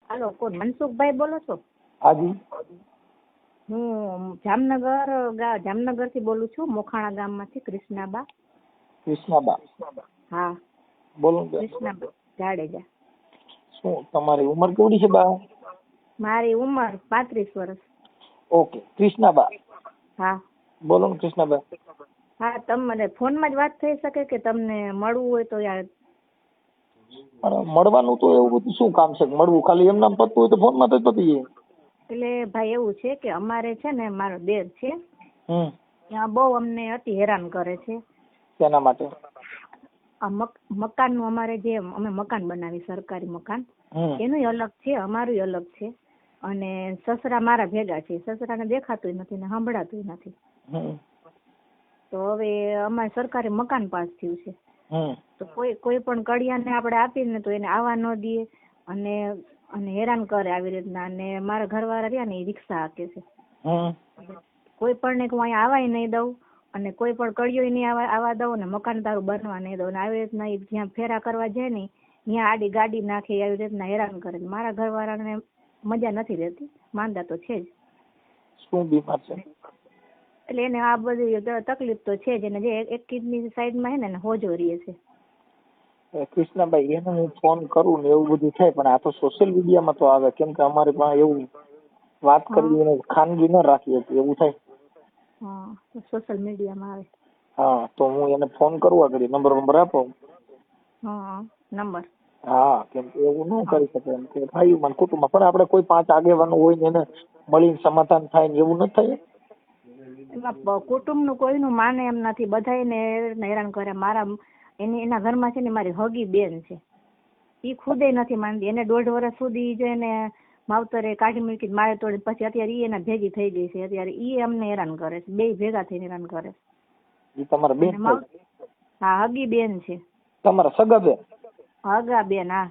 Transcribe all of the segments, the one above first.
હાલો, કોણ મનસુખભાઈ બોલો છો? હાજી. હું જામનગર થી બોલું છું, મોખાણા ગામમાંથી કૃષ્ણાબા. કૃષ્ણાબા? હા બોલો. કૃષ્ણાબા જાડેજા. શું તમારી ઉંમર કેવડી છે બા? મારી ઉંમર 35 વર્ષ. ઓકે કૃષ્ણાબા. હા બોલો ને કૃષ્ણાબા. હા, તમને ફોનમાં જ વાત થઈ શકે કે તમને મળવું હોય તો યાર? મળવાનું તો એવું બધું શું કામ છે મળવું? ખાલી એમ નામ પતતું હોય તો ફોન માં તો પતી જાય. એટલે ભાઈ એવું છે કે અમારે છે ને, મારો દેર છે ત્યાં બહુ અમને અતિ હેરાન કરે છે. તેના માટે આ મકાન નું અમારે જે અમે મકાન બનાવી સરકારી મકાન, એનું અલગ છે, અમારું અલગ છે. અને સસરા મારા ભેગા છે. સસરાને દેખાતું નથી ને સંભળાતું નથી. તો હવે અમારે સરકારી મકાન પાસ થયું છે. તો કોઈ પણ કડિયાને આપણે આપીને તો એને આવવા ન દે અને હેરાન કરે આવી રીતના. અને મારા ઘરવાળા રહ્યા ને એ રિક્ષા હાકે છે. કોઈ પણ ને હું અહીંયા આવાય નહીં દઉં અને કોઈ પણ કડિયો નહીં આવવા દઉં ને મકાન તારું બનવા નહીં દઉં. આવી રીતના જ્યાં ફેરા કરવા જાય ને ત્યાં આડી ગાડી નાખે, આવી રીતના હેરાન કરે. મારા ઘરવાળાને મજા નથી રહેતી, માંદા તો છે જ. શું બીમાર છે? એટલે એને આ બધી તકલીફ તો છે જ. એને જે એક કિડની સાઈડમાં છે ને હોજો રહે છે. કૃષ્ણાભાઈ એને હું ફોન કરું ને એવું બધું થાય, પણ આ તો સોશિયલ મીડિયામાં તો આવે. કેમ કે અમારે પાસે એવું વાત કરવી એને ખાનગી ન રાખી હતી એવું થાય. હા, સોશિયલ મીડિયામાં આવે. હા, તો હું એને ફોન કરવા કરી. નંબર આપો. હા, નંબર. હા, કેમ કે એવું ન કરી શકે એમ કે ભાઈ મને કુટુંબમાં પણ આપણે કોઈ 5 આગેવાનો હોય ને એને મળીને સમાધાન થાય ને એવું ન થાય. એમાં કુટુંબ નું કોઈનું માને એમ નથી, બધાને હેરાન કરે. એના ઘરમાં છે ને મારી હગી બેન છે, ઈ ખુદે નથી માનતી. એને 1.5 વર્ષ સુધી જો એને માવતરે કાઢી મૂકી મારે તોડી, પછી અત્યારે ઈ એના ભેગી થઈ ગઈ છે. અત્યારે ઈ અમને હેરાન કરે છે, 2 ભેગા થઈને હેરાન કરે છે. તમારા બેન? હા, હગી બેન છે. તમારા સગા બેન? હગા બેન, હા.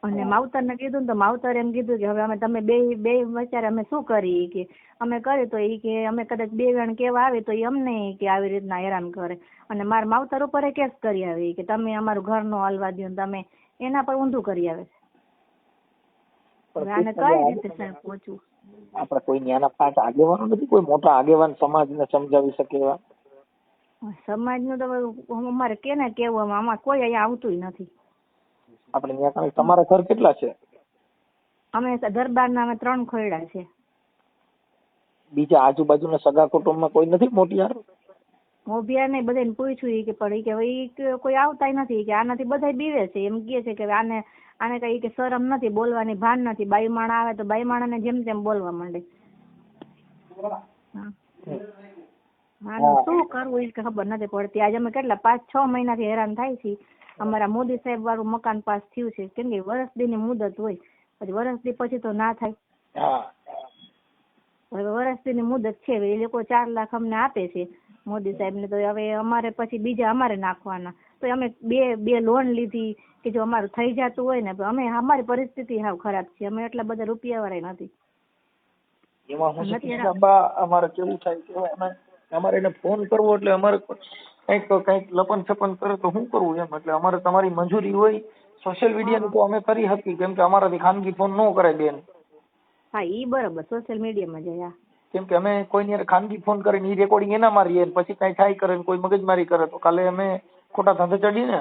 અને માવતર ને કીધું ને તો માવતર એમ કીધું કે હવે તમે બે બચારે અમે શું કરી કે અમે કરી તો ઈ કે અમે કદાચ 2 જણ કેવા આવે તો ઈ અમને કે આવી રીતના હેરાન કરે. અને મારા માવતર ઉપર કેસ કરી આવે કે તમે અમારું ઘર નો હલવા દો, તમે એના પર ઊંધું કરી આવે છે. આને કઈ રીતે સાહેબ પહોંચવું? આપડે કોઈ ન્યાના 5 આગેવાનો નથી? કોઈ મોટા આગેવાન સમાજને સમજાવી શકે એવા? સમાજ નું તો અમારે કેને કેવું, આમાં કોઈ અહીંયા આવતું નથી. આપણે ત્યાં તમારા ઘર કેટલા છે? અમે દરબારના અમે 3 ખોયડા છે. બીજા આજુબાજુના સગા કુટુંબમાં કોઈ નથી મોટિયાર? મોભિયાર ને બધાને પૂછ્યું કે પણ ઈ કોઈ આવતા નથી, કે આનાથી બધા બીવે છે. એમ કહે છે કે આને કઈ કે શરમ નથી, બોલવાની ભાન નથી. બાઈ માણા આવે તો બાઈ માણા ને જેમ તેમ બોલવા માંડે. શું કરવું એ ખબર નથી પડતી. આજે અમે કેટલા 5-6 મહિનાથી હેરાન થાય છે. અમારા મોદી સાહેબ વાળું મકાન પાસ થયું છે. કેમ કે વર્ષદી ની મુદત હોય, પછી વર્ષદી પછી તો ના થાય. હવે વર્ષદી ની મુદત છે, એ લોકો 4 લાખ અમને આપે છે મોદી સાહેબ ને. તો હવે અમારે પછી બીજા અમારે નાખવાના. તો અમે બે લોન લીધી કે જો અમારું થઈ જતું હોય ને. અમારી પરિસ્થિતિ હાવ ખરાબ છે. અમે એટલા બધા રૂપિયા વાળા નથી. અમારે કેવું થાય કે અમારે એને ફોન કરવો એટલે અમારે કઈક લપન છપન કરે તો શું કરવું એમ. એટલે અમારે તમારી મંજૂરી હોય સોશિયલ મીડિયાની તો અમે કરી શકીએ. કેમ કે અમારાથી ખાનગી ફોન ન કરાય બેન. હા, ઈ બરાબર, સોશિયલ મીડિયામાં જાય. કેમ કે અમે કોઈની ખાનગી ફોન કરીને ઈ રેકોર્ડિંગ એના મારીએ, પછી કઈ થાય કરે ને કોઈ મગજમારી કરે તો કાલે અમે ખોટા ધંધે ચડી ને.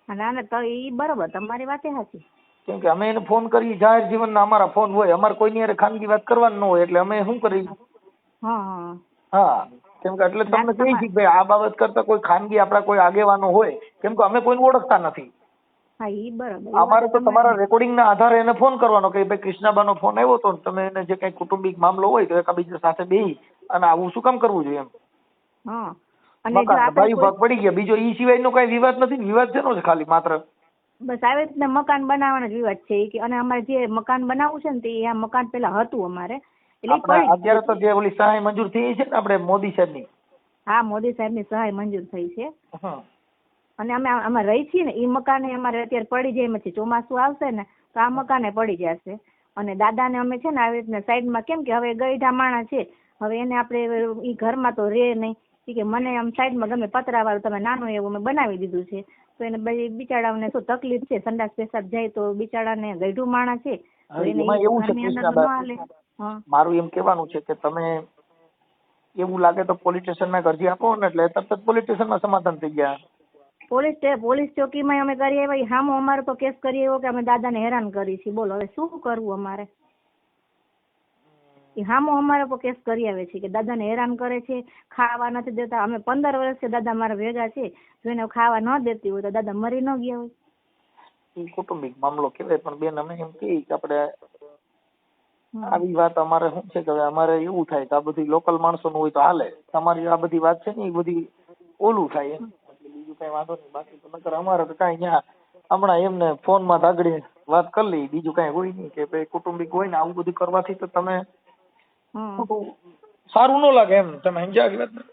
ના તો ઈ બરાબર, તમારી વાત સાચી. કેમ કે અમે એને ફોન કરી, જાહેર જીવનના અમારા ફોન હોય, અમારે કોઈની ખાનગી વાત કરવાની ન હોય. એટલે અમે શું કરી? હા, કેમ કે એટલે તમને કહી છે ભાઈ આ બાબત કરતા કોઈ ખાનગી આપડા કોઈ આગેવાનો હોય, કેમ કે અમે કોઈને ઓળખતા નથી. અમારે તો તમારા રેકોર્ડિંગ ના આધારે એને ફોન કરવાનો કે ભાઈ કૃષ્ણાબા નો ફોન આવ્યો તો તમે એને જે કઈ કુટુંબિક મામલો હોય તો એકાબીજા સાથે બેસી અને આવું શું કામ કરવું જોઈએ એમ. ભાઈ ભાગ પડી ગયા. બીજો ઈ સિવાય નો કઈ વિવાદ નથી. વિવાદ શેનો છે? ખાલી માત્ર બસ આવી રીતના મકાન બનાવવાનો જ વિવાદ છે. અને અમારે જે મકાન બનાવવું છે ને તે આ મકાન પેલા હતું અમારે. અત્યારે તો જે ઓલી સહાય મંજૂર થઈ છે ને આપણે મોદી સાહેબ ની. હા, મોદી સાહેબ ની સહાય મંજૂર થઈ છે. અને અમે રહી છીએ ને ઈ મકાન અમારે અત્યારે પડી જાય એમ છે. ચોમાસું આવશે ને તો આ મકાને પડી જશે. અને દાદા ને અમે છે ને આવી રીતના સાઈડમાં, કેમ કે હવે ગઈઢા માણસ છે, હવે એને આપણે ઈ ઘરમાં તો રે નહીં. કે મને આમ સાઈડમાં ગમે પતરા વાળું તમે નાનું એવું મેં બનાવી દીધું છે. તો એને બિચારાઓને શું તકલીફ છે, સંડાસ પેશાબ જાય તો બિચારાને ગઈઢું માણસ છે એમાં એવું છે કૃષ્ણાબા, મારું એમ કહેવાનું છે કે તમે એવું લાગે તો પોલીસ સ્ટેશનમાં અરજી આપો ને એટલે તરત જ પોલીસ સ્ટેશનમાં સમાધાન થઈ ગયા. પોલીસ ચોકીમાં અમે કરી આવ્યા, હામો અમારે તો કેસ કરી આવ્યો કે અમે દાદાને હેરાન કરી છે. બોલો હવે શું કરવું અમારે? હામો અમારે તો કેસ કરી આવે છે કે દાદાને હેરાન કરે છે, ખાવા નથી દેતા. અમે 15 વર્ષથી દાદા મારા ભેગા છે, જો એને ખાવા ન દેતી હોય તો દાદા મરી ન ગયા હોય. એ કૌટુંબિક મામલો કહેવાય. પણ બેન અમે એમ કહીએ કે આપણે આવી વાત અમારે શું છે કે અમારે એવું થાય કે આ બધી લોકલ માણસો નું હોય તો હાલે, તમારી આ બધી વાત છે ને એ બધી ઓલું થાય એમ, બીજું કઈ વાંધો નહીં. બાકી તો નકર અમારે તો કઈ ત્યાં હમણાં એમને ફોન માં આગળ વાત કરી લઈ, બીજું કઈ હોય નહીં કે ભાઈ કુટુંબિક હોય ને આવું બધું કરવાથી તો તમે સારું ન લાગે એમ. તમે સમજ્યા કે વાત ને?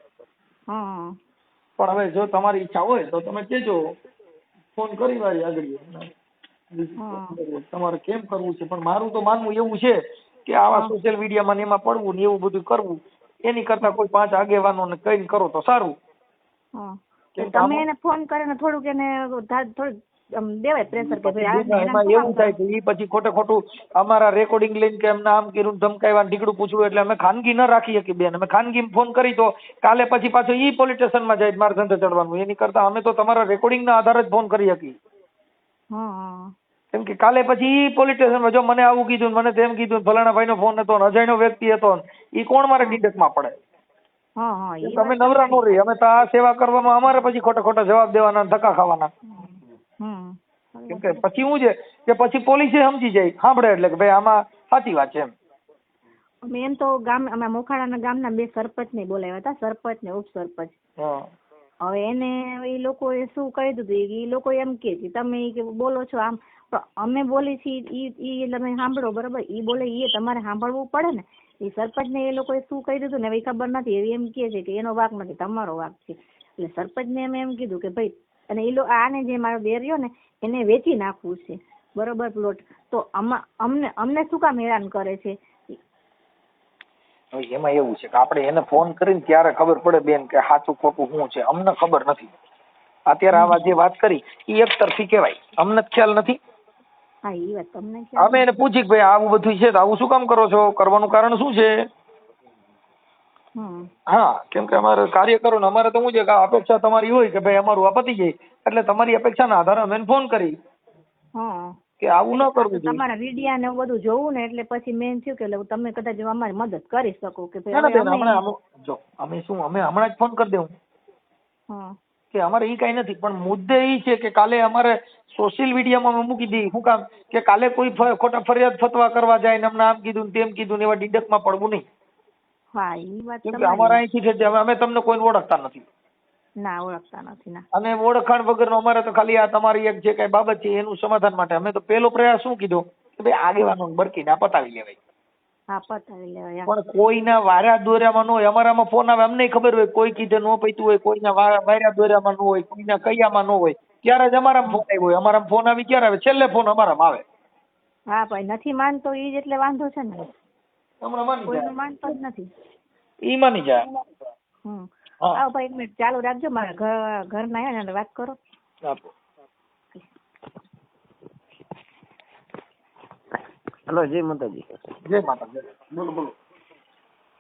પણ હવે જો તમારી ઈચ્છા હોય તો તમે કેજો, ફોન કરી વાળી આગળ તમારે કેમ કરવું છે. પણ મારું તો માનવું એવું છે કે આવા સોશિયલ મીડિયામાં ને એમાં પડવું ને એવું બધું કરવું એની કરતા કોઈ 5 આગેવાનો ને કઈ કરો તો સારું. તમે એને ફોન કરીને થોડુંક એને થોડુંક દેવાય પ્રેશર કે ભાઈ એમાં એવું થાય કે ઈ પછી ખોટું અમારા રેકોર્ડિંગ લઈને કે એમને આમ કર્યું ધમકાવ્યા ઢીકડું પૂછવું એટલે અમે ખાનગી ન રાખી શકીએ બેન. અમે ખાનગી ફોન કરી તો કાલે પછી પાછો ઈ પોલીસ સ્ટેશનમાં જાય મારે ધંધે ચડવાનું. એની કરતા અમે તો તમારા રેકોર્ડિંગ ના આધારે જ ફોન કરી શકીએ. કેમ કે કાલે પછી ઈ પોલીસ સ્ટેશનમાં જો મને આવું કીધું, મને તેમ કીધું, ફલાણા ભાઈ નો ફોન હતો, અજાણ્યો વ્યક્તિ હતો, ઈ કોણ મારે ડીડકમાં પડે? તમે નવરા નો રહી. અમે તો આ સેવા કરવામાં અમારે પછી ખોટા જવાબ દેવાના, ધક્કા ખાવાના. કેમ કે પછી શું છે કે પછી પોલીસે સમજી જાય, સાંભળે એટલે કે ભાઈ આમાં સાચી વાત છે એમ. એમ તો અમે મોખાડાના ગામના 2 સરપંચ ને બોલાવ્યા હતા, સરપંચ ને ઉપસરપંચ. હવે એને એ લોકો શું કહી દીધું, એ લોકો એમ કે તમે બોલો છો આમ, અમે બોલી છીએ ઈ તમે સાંભળો બરોબર, ઈ બોલે એ તમારે સાંભળવું પડે ને. એ સરપંચ ને એ લોકોએ શું કહી દીધું ને એ ખબર નથી, એમ કે છે કે એનો વાંક નથી, તમારો વાંક છે. એટલે સરપંચ ને એમ કીધું કે ભાઈ, અને એ આને જે મારો દેર રહ્યો ને એને વેચી નાખવું છે બરોબર પ્લોટ, તો અમને શું કામ હેરાન કરે છે? એમાં એવું છે કે આપણે એને ફોન કરીને ત્યારે ખબર પડે બેન કે સાચું ખોટું શું છે. અમને ખબર નથી. અત્યારે આવા જે વાત કરી એ એક તરફી કહેવાય, અમને ખ્યાલ નથી. અમે એને પૂછી કે ભાઈ આવું બધું છે તો આવું શું કામ કરો છો, કરવાનું કારણ શું છે? હા, કેમ કે અમારે કાર્યકરો ને અમારે તો શું છે કે અપેક્ષા તમારી હોય કે ભાઈ અમારું આ પતી જાય એટલે તમારી અપેક્ષાના આધારે અમે ફોન કરી કે આવું ન કરવું જોઈએ. તમારા વિડિયા ને બધું જોવું ને એટલે પછી મેન થયું કે તમે કદાચ અમારી મદદ કરી શકો કે ભાઈ જો અમે શું અમે હમણાં જ ફોન કરી દેવું કે અમારે ઈ કઈ નથી. પણ મુદ્દે ઈ છે કે કાલે અમારે સોશિયલ મીડિયામાં અમે મૂકી દઈએ. શું કામ કે કાલે કોઈ ખોટા ફરિયાદ ફતવા કરવા જાય ને અમને આમ કીધું તેમ કીધું ને એવા ડીડકમાં પડવું નહીં. કેમ કે અમારા અહીંથી છે અમે તમને કોઈને ઓળખતા નથી. ઓળખતા નથી. અને ઓળખાણ વગરનો અમારે તો ખાલી આ તમારી એક જે કઈ બાબત છે એનું સમાધાન માટે અમે તો પેલો પ્રયાસ શું કીધો કે ભાઈ આગેવાનો બરકીને પતાવી લેવાય. પણ કોઈના વાર્યા દોર્યામાં ન હોય. અમારામાં ફોન આવે અમને ખબર હોય, કોઈ કીધે ન પૈતું હોય, કોઈના વાર્યા દોર્યામાં ન હોય, કોઈના કૈયામાં ન હોય, ત્યારે જ અમારામાં ફોન આવ્યો હોય. અમારામાં ફોન આવી ક્યારે આવે? છેલ્લે ફોન અમારામાં આવે. હા ભાઈ, નથી માનતો ઈ જ એટલે વાંધો છે ને. હમણાં માની જાય, માનતો જ નથી ઈ માની જાય. આવો ભાઈ 1 મિનિટ ચાલુ રાખજો, મારા ઘરના આવ્યા ને વાત કરો. હેલો, જય માતાજી. જય માતાજી. બોલો બોલો.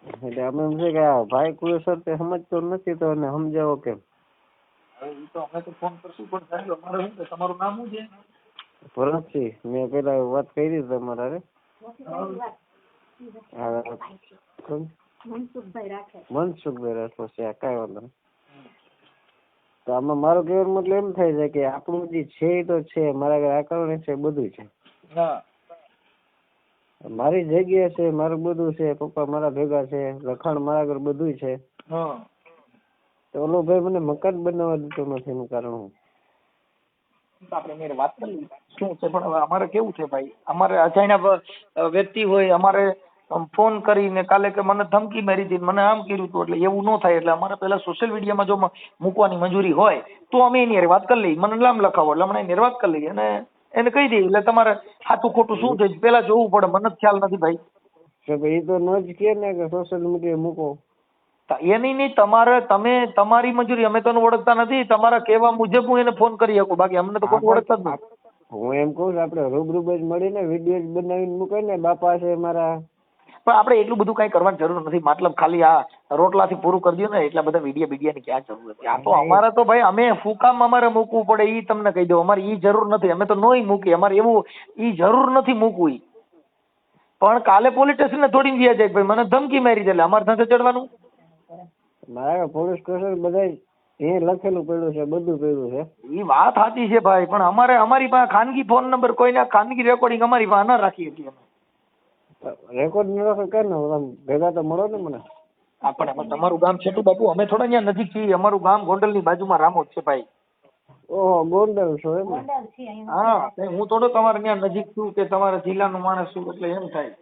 એટલે અમે એમ છે કે ભાઈ કોઈ સર તે સમજતો નથી તો એને સમજાવો કેમ? ઈ તો અમે તો ફોન કરશું પણ સાહેબ અમારે શું છે, તમારું નામ શું છે? ભરતસિંહ. મેં પેલા વાત કરી તમારા મનસુખભાઈ રાખો છે, કઈ વાંધો નહીં. તો આમાં મારો કહેવાનો મતલબ એમ થાય છે કે આપણું જે છે એ તો છે, મારા ઘરે આકરણ છે, બધું છે, મારી જગ્યા છે, મારું બધું છે, પપ્પા મારા ભેગા છે, લખાણ મારા ઘર બધું છે. તો ઓલો ભાઈ મને મકાન બનાવવા દીધો નથી, એનું કારણ હું? આપણે વાત કરી શું છે, પણ અમારે કેવું છે ભાઈ, અમારે અજાણ્યા વ્યક્તિ હોય, અમારે ફોન કરીને કાલે કે મને ધમકી મારી હતી, મને આમ કર્યું હતું, એટલે એવું ન થાય. એટલે અમારે પેલા સોશિયલ મીડિયામાં જો મૂકવાની મંજૂરી હોય તો અમે એની વાત કરી લઈએ. મને નામ લખાવો એટલે હમણાં એની વાત કરી લઈએ અને એને કહી દઈએ. એટલે તમારે સાચું ખોટું શું છે પેલા જોવું પડે. મને ખ્યાલ નથી ભાઈ. એ તો ન જ કે ને કે સોશિયલ મીડિયા મૂકો. એની નહીં, તમારે તમે તમારી મંજૂરી. અમે તો ઓળખતા નથી, તમારા કહેવા મુજબ હું એને ફોન કરી શકું, બાકી અમને તો કોઈ ઓળખતા જ નથી. હું એમ કહું છું આપણે રૂબરૂ જ મળીને વિડીયો જ બનાવીને મૂકે ને બાપા છે મારા. પણ આપણે એટલું બધું કઈ કરવાની જરૂર નથી, મતલબ ખાલી આ રોટલાથી પૂરું કરી દો ને, એટલા બધા વિડીયા ની ક્યાં જરૂર હતી? આ તો અમારે તો ભાઈ અમે ફૂકામ અમારે મૂકવું પડે ઈ તમને કહી દઉં, અમારે ઈ જરૂર નથી, અમે તો નોય મૂકી, અમારે એવું ઈ જરૂર નથી મૂકવું. પણ કાલે પોલીસ સ્ટેશન ને થોડી ગયા જાય, ભાઈ મને ધમકી મારી છે એટલે અમારે સાથે ચડવાનું. મારા પોલીસ સ્ટેશન બધા એ લખેલું પડ્યું છે, બધું પડ્યું છે. ઈ વાત સાચી છે ભાઈ, પણ અમારી પાસે ખાનગી ફોન નંબર કોઈના ખાનગી રેકોર્ડિંગ અમારી પાસે ન રાખી શકીએ. રેકોર્ડ ન રાખો કે ને ભેગા તો મળો ને મને. આપણે તમારું ગામ છેટું બાપુ, અમે થોડા અહીંયા નજીક છીએ, અમારું ગામ ગોંડલ ની બાજુમાં રામોદ છે ભાઈ. ઓહો, ગોંડલ છો એમ? હા, હું થોડો તમારે ત્યાં નજીક છું કે તમારા જિલ્લાનો માણસ છું એટલે એમ થાય.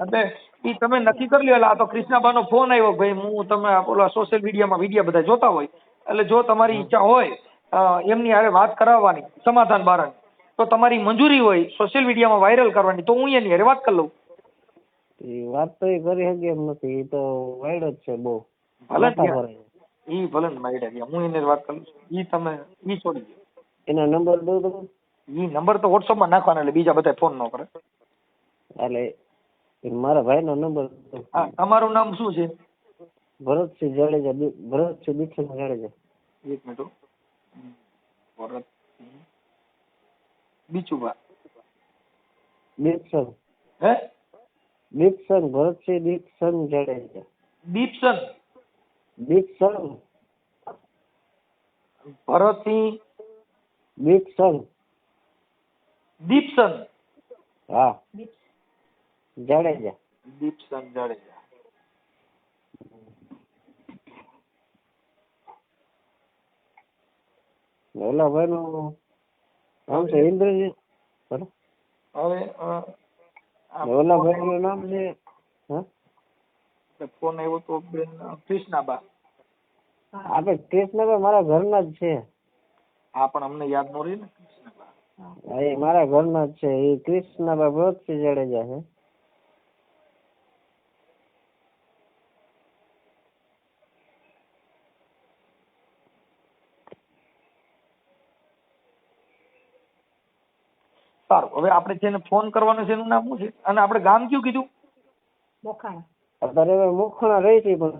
એટલે ઈ તમે નક્કી કરી લ્યો. એટલે આ તો કૃષ્ણાબાનો ફોન આવ્યો ભાઈ, હું તમે ઓલા સોશિયલ મીડિયામાં વિડીયો બધા જોતા હોય, એટલે જો તમારી ઈચ્છા હોય એમની હારે વાત કરાવવાની સમાધાન બારાની, તો તમારી મંજૂરી હોય સોશિયલ મીડિયામાં વાયરલ કરવાની, તો હું એની હારે વાત કરી લઉં. વાત તો એ કરી શકે એમ નથી, એ તો વાયડ જ છે બહુ. ભલે ઈ ભલે મારી હું એને વાત કરું છું, ઈ તમે ઈ છોડી દો. એના નંબર દઉં તમે? ઈ નંબર તો વોટ્સઅપમાં નાખવાના, એટલે બીજા બધા ફોન ન કરે. એટલે મારા ભાઈનો નંબર. હા, તમારું નામ શું છે? ભરતસિંહ જાડેજા. ભરતસિંહ દીક્ષણ જાડેજા. એક મિનિટ. ભરતસિંહ બીચુભા દીક્ષણ. હે? દીક્ષણ. ભરતસિંહ દીક્ષણ જાડેજા. દીપસન. દીક્ષણ. ભરતસિંહ દીક્ષણ. દીપસન. હા, જાડેજા. દીપસન જાડેજા. ઓલા ભાઈ નું નામ છે ઇન્દ્રજીત. હવે ઓલા ભાઈ નું નામ છે ફોન આવ્યો તો બેન કૃષ્ણાબા. આપડે કૃષ્ણબા મારા ઘરના જ છે. હા, પણ અમને યાદ ન રહી ને કૃષ્ણબા. એ મારા ઘરના જ છે. એ કૃષ્ણબા ભરતસિંહ જાડેજા છે. સારું, હવે આપણે જેને ફોન કરવાનો છે એનું નામ શું છે અને આપણે ગામ કયું કીધું? મોખાણા. અત્યારે મોખાણા રહી છે પણ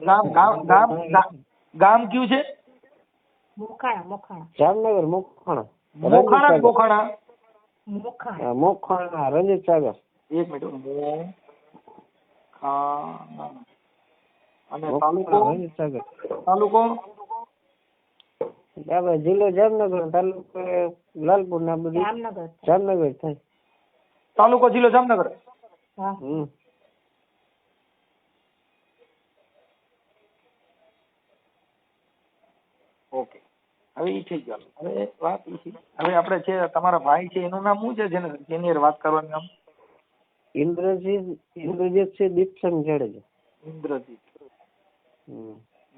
ગામ ગામ ગામ ગામ કયું છે? મોખાણા. મોખાણા. જામનગર. મોખાણા. મોખાણા. મોખાણા. મોખાણા. મોખાણા. રંજીત સાગર. એક મિનિટ. મોખાણા અને તાલુકો? રંજીત સાગર. તાલુકો? આપણે જિલ્લો જામનગર, તાલુકો લાલપુર ના બધું જામનગર. જામનગર થાય. તાલુકો જિલ્લો જામનગર. હા. ઓકે, હવે ઈ થઈ ગયું. હવે વાત ઈ છે, હવે આપણે છે તમારા ભાઈ છે એનું નામ શું છે જેની વાત કરવાનું નામ? ઇન્દ્રજીત છે. દીક્ષણ જાડેજા. ઇન્દ્રજીત.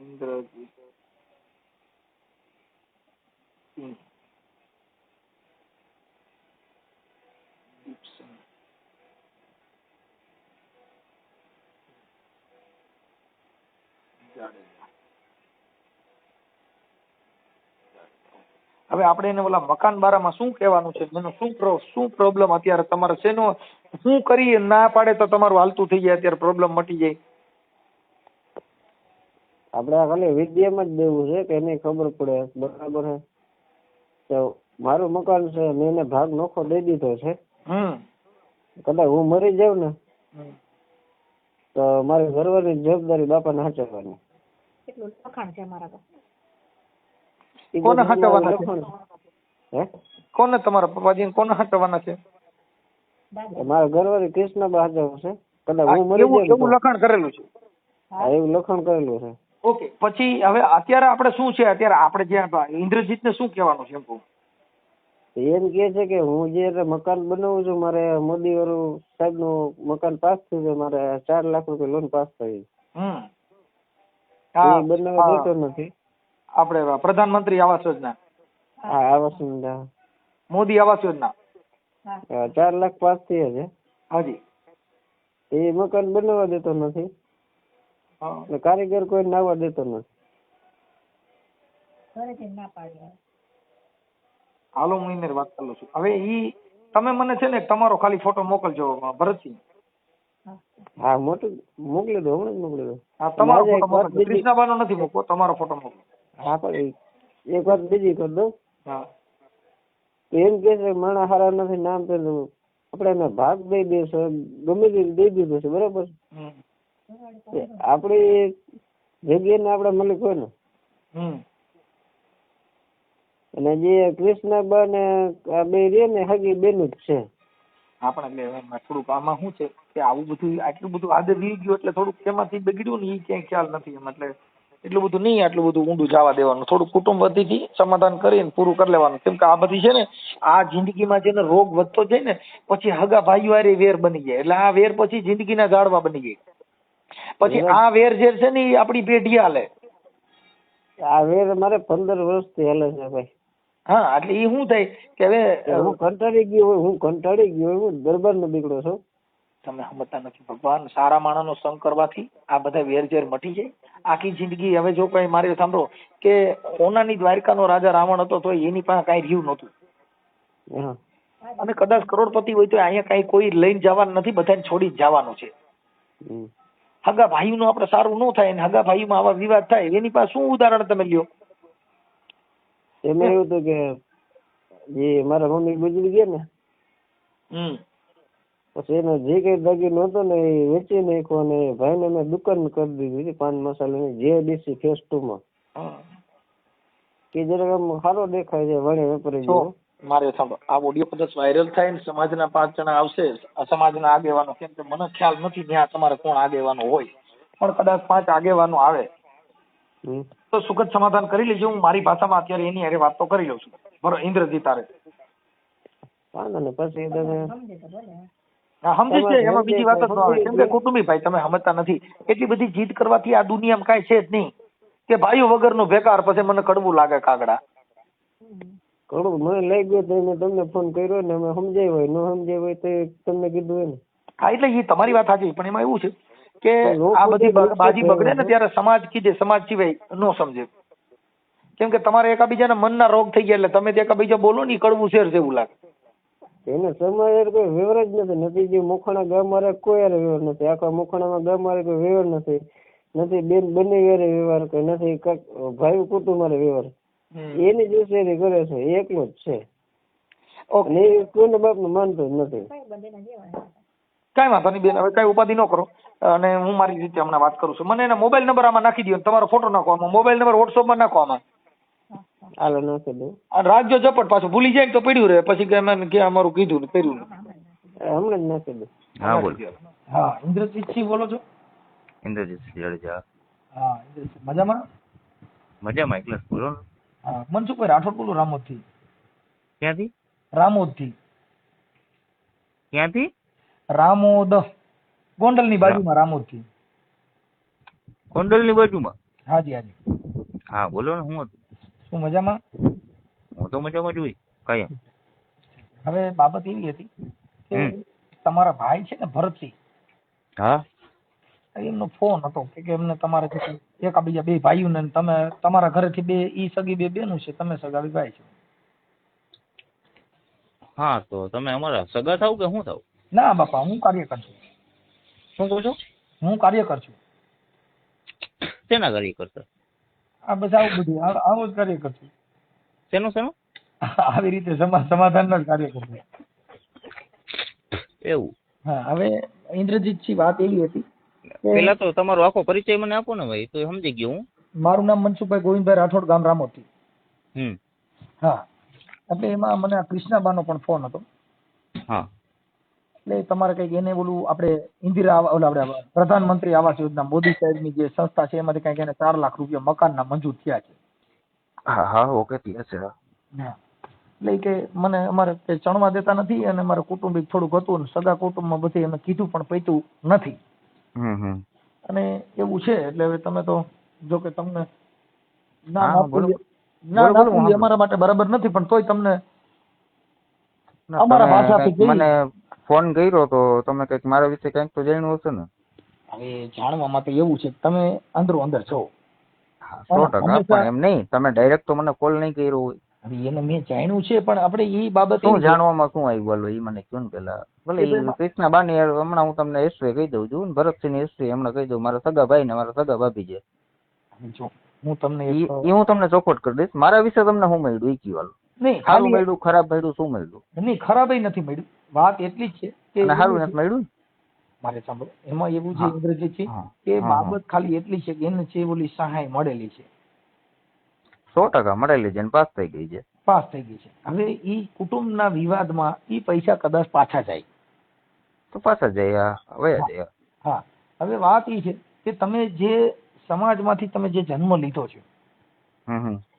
ઇન્દ્રજીત. હવે આપણે એને ઓલા મકાન બારામાં શું કહેવાનું છે, એનો શું પ્રોબ્લેમ અત્યારે તમારે શેનો શું કરી ના પાડે તો તમારું હાલતું થઈ જાય, અત્યારે પ્રોબ્લેમ મટી જાય? આપણે ખાલી વિદ્યામાં જ દેવું છે કે એને ખબર પડે બરાબર છે. તો મારું મકાન છે, મેં એને ભાગ નોખો દઈ દીધો છે. કદાચ હું મરી જાઉં ને તો મારી ઘરવાળી જવાબદારી બાપાને સાચવવાની. કેટલું લખાણ છે મારા પાસે? કોને હટાવવાના છે? કોને તમારા પપ્પાજી કોને હટાવવાના છે? મારા ઘરવાળી કૃષ્ણબા હટાવે છે. કદાચ હું મરી જાઉં એવું લખાણ કરેલું છે? હા, એવું લખાણ કરેલું છે. ઓકે, પછી હવે અત્યારે આપણે શું છે, અત્યારે આપણે જે ઇન્દ્રજીતને શું કહેવાનું છે? એમ કે છે કે હું જે મકાન બનાવું છું, મારે મોદી વાળું સાહેબ નું મકાન પાસ થયું છે, મારે 4 લાખ રૂપિયા લોન પાસ થઈ. બનાવવા દેતો નથી. આપણે પ્રધાનમંત્રી આવાસ યોજના. હા, આવાસ યોજના. મોદી આવાસ યોજના. 4 લાખ પાસ થયા છે. હાજી. એ મકાન બનાવવા દેતો નથી. કારીગર કોઈ નાવા દેતો નથી. હાલો હું એને વાત કરું છું. હવે ઈ તમે મને છે ને તમારો ખાલી ફોટો મોકલજો ભરતસિંહ. હા મોકલી દો, હમણાં જ મોકલી દો. હા તમારો ફોટો મોકલજો, કૃષ્ણાબાનો નથી મોકલો, તમારો ફોટો મોકલો. હા પણ એક વાત બીજી કરી દઉં. હા એમ કે છે માણસ હારા નથી, નામ તો આપણે એને ભાગ દઈ દઈશું, ગમે તે દઈ દીધું છે બરાબર. આપડી જગ્યાને આપણે મલિક હોય ને, અને જે કૃષ્ણબા ને આ બે રે ને હગી બેનું જ છે. આપણે એટલે થોડુંક આમાં શું છે કે આવું બધું આટલું બધું આદત વી ગયું એટલે થોડુંક એમાંથી બગડ્યું ને એ ક્યાંય ખ્યાલ નથી એમ. એટલે એટલું બધું નહીં, આટલું બધું ઊંડું જવા દેવાનું, થોડું કુટુંબ વતીથી સમાધાન કરીને પૂરું કરી લેવાનું. કેમ કે આ બધી છે ને આ જિંદગીમાં જેને રોગ વધતો જાય ને પછી હગા ભાઈઓ હારે વેર બની જાય, એટલે આ વેર પછી જિંદગીના ઝાડવા બની જાય. પછી આ વેર જે છે ને એ આપણી પેઢી હાલે. આ વેર મારે 15 વર્ષથી હાલે છે ભાઈ. હા એટલે એ શું થાય કે હવે હું કંટાળી ગયો હું દરબાર નો દીકરો છું. તમે સમજતા નથી. ભગવાન સારા માણસનો સંગ કરવાથી આ બધા વેરઝેર મટી જાય. આખી જિંદગી હવે જો કઈ મારે સાંભળો કે સોનાની દ્વારકાનો રાજા રાવણ હતો તો એની પાસે કઈ રહ્યું નતું, અને કદાચ કરોડપતિ હોય તો અહીંયા કઈ કોઈ લઈને જવાનું નથી, બધાને છોડી જ જવાનું છે. હગા ભાઈનું આપણે સારું ન થાય ને હગા ભાઈમાં આવા વિવાદ થાય, એની પાસે શું ઉદાહરણ તમે લ્યો? એમાં એવું હતું કે જે મારા મમ્મી ગુજરી ગયા ને, પછી એનો જે કઈ દાગીનો હતો ને એ વેચી નાખ્યો અને ભાઈ ને મેં દુકાન કરી દીધી પાન મસાલાની JDC ફેસ 2 માં, કે જરાક આમ સારો દેખાય છે વણે વેપારી જેવો. મારે સાંભળો, આ ઓડિયો કદાચ વાયરલ થાય ને સમાજના 5 જણા આવશે, સમાજના આગેવાનો, કેમ કે મને ખ્યાલ નથી ત્યાં તમારે કોણ આગેવાનો હોય, પણ કદાચ 5 આગેવાનો આવે તો સુખદ સમાધાન કરી લેજો. હું મારી ભાષામાં અત્યારે એની હારે વાત તો કરી લઉં છું. બરોબર ઇન્દ્રજીત તારે પછી તમે સમજી છે, એમાં બીજી વાત જ ન આવે. કેમ કે કુટુંબી ભાઈ તમે સમજતા નથી, એટલી બધી જીદ કરવાથી આ દુનિયામાં કાંઈ છે જ નહીં કે ભાઈઓ વગરનો બેકાર. પછી મને કડવું લાગે કાગડા. કડવું મને લઈ ગયો તો મેં તમને ફોન કર્યો ને અમે સમજાય હોય, ન સમજાય હોય તો તમને કીધું હોય ને. હા એટલે એ તમારી વાત સાચી, પણ એમાં એવું છે કે આ બધી બાજી બગડે ને ત્યારે સમાજ કીધે, સમાજ સિવાય ન સમજે. કેમ કે તમારે એકાબીજાના મનના રોગ થઈ ગયા એટલે તમે એકાબીજા બોલો ને કડવું શેર જેવું લાગે. એને સમાજ કોઈ વ્યવહાર જ નથી. જે મોખાણા ગામ વાળા કોઈ યાર વ્યવહાર નથી, આખા મોખાણામાં ગામ વાળા કોઈ વ્યવહાર નથી બેન બંને યારે વ્યવહાર કોઈ નથી, ભાઈ કુટુંબ વાળે વ્યવહાર એની દુશ્મની કરે છે, એકલો જ છે. એ કોઈના બાપ નું માનતો જ નથી. કઈ વાંધો નહીં બેન, હવે કઈ ઉપાધિ ન કરો, અને હું મારી રીતે હમણાં વાત કરું છું. મને એના મોબાઈલ નંબર આમાં નાખી દો, તમારો ફોટો નાખો આમાં, મોબાઈલ નંબર WhatsApp માં નાખો આમાં. હાલો નાખી દો. રાખજો ઝપટ, પાછું ભૂલી જાય તો પડ્યું રહે પછી કે મેં કે અમારું કીધું ને કર્યું ને. હમણાં જ નાખી દો. હા બોલ. હા ઇન્દ્રજીત સિંહ બોલો છો? ઇન્દ્રજીત જાડેજા. હા ઇન્દ્રજીત મજામાં? મજામાં એકલા બોલો ને. હા મનસુખભાઈ રાઠોડ બોલો, રામોદ થી. ક્યાંથી? રામોદ થી. ક્યાંથી? રામોદ, ગોંડલ ની બાજુમાં રામોદ થી. ગોંડલ ની બાજુમાં? હાજી હાજી. હા બોલો ને, હું હતું? શું મજામાં? હું તો મજામાં જ હોય કાયમ. હવે બાબત એવી હતી કે તમારા ભાઈ છે ને ભરતસિંહ, હા એમનો ફોન હતો કે એમને તમારે એકાબીજા બે ભાઈઓ ને તમે તમારા ઘરેથી બે ઈ સગી બે બેનું છે, તમે સગાવી ભાઈ છો. હા તો તમે અમારા સગા થાવ કે શું થાવ? ના બાપા, હું કાર્યકર છું. શું કહો છો? હું કાર્યકર છું. શેના કાર્યકર છો? આ બસ આવું બધું આવું જ કાર્યકર છું. શેનું શેનું? આવી રીતે સમાધાનના જ કાર્યકર છું. એવું? હા હવે ઇન્દ્રજીતજી વાત એવી હતી, પેલા તો તમારો આખો પરિચય મને આપો ને ભાઈ, તો સમજી ગયો હું. મારું નામ મનસુખભાઈ ગોવિંદભાઈ રાઠોડ, ગામ રામોદથી. હા એટલે એમાં મને આ કૃષ્ણાબાનો પણ ફોન હતો. હા એટલે તમારે કઈક એને બોલું આપણે ઇન્દિરા આપણે પ્રધાનમંત્રી આવાસ યોજના મોદી સાહેબની જે સંસ્થા છે એમાંથી કઈક એને 4 લાખ રૂપિયા મકાનના મંજૂર થયા છે. હા હા ઓકે ઠીક છે. હા એટલે કે મને અમારે કઈ ચણવા દેતા નથી, અને મારે કુટુંબિક થોડુંક હતું ને સગા કુટુંબમાં બધી અમે કીધું પણ પૈતું નથી. અને એવું છે એટલે હવે તમે તો જો કે તમને ના અમારા માટે બરાબર નથી, પણ તોય તમને અમારા ભાષાથી મને ફોન કર્યો તો તમે કઈક મારા વિશે કઈક તો જાણ્યું હશે ને? હવે જાણવામાં તો એવું છે કે તમે અંદરો અંદર છો. 100% પણ એમ નહીં, તમે ડાયરેક્ટ તો મને કોલ નહીં કર્યો હોય. હવે એને મેં જાણ્યું છે, પણ આપણે એ બાબત શું જાણવામાં શું આવ્યું બોલો એ મને કહો ને પેલા. ભલે કૃષ્ણાબાની હમણાં હું તમને હિસ્ટ્રી કહી દઉં છું, ભરતસિંહની હિસ્ટ્રી હમણાં કહી દઉં. મારા સગા ભાઈ ને મારા સગા ભાભી છે. હું તમને હું તમને ચોખવટ કરી દઈશ. મારા વિશે તમને શું મળ્યું એ કહેવાનું. નહીં સારું મળ્યું ખરાબ મળ્યું શું મળ્યું? નહીં ખરાબ નથી મળ્યું. વાત એટલી જ છે કે સારું નથી મળ્યું. મારે સાંભળો, એમાં એવું છે ઇન્દ્રજીત છે કે બાબત ખાલી એટલી છે કે એને છે ઓલી સહાય મળેલી છે, 100% મળેલી છે, પાસ થઈ ગઈ છે. પાસ થઈ ગઈ છે. હવે ઈ કુટુંબના વિવાદમાં ઈ પૈસા કદાચ પાછા જાય તો પાછા જાય, વયા જાય. હા, હવે વાત ઈ છે કે તમે જે સમાજમાંથી તમે જે જન્મ લીધો છે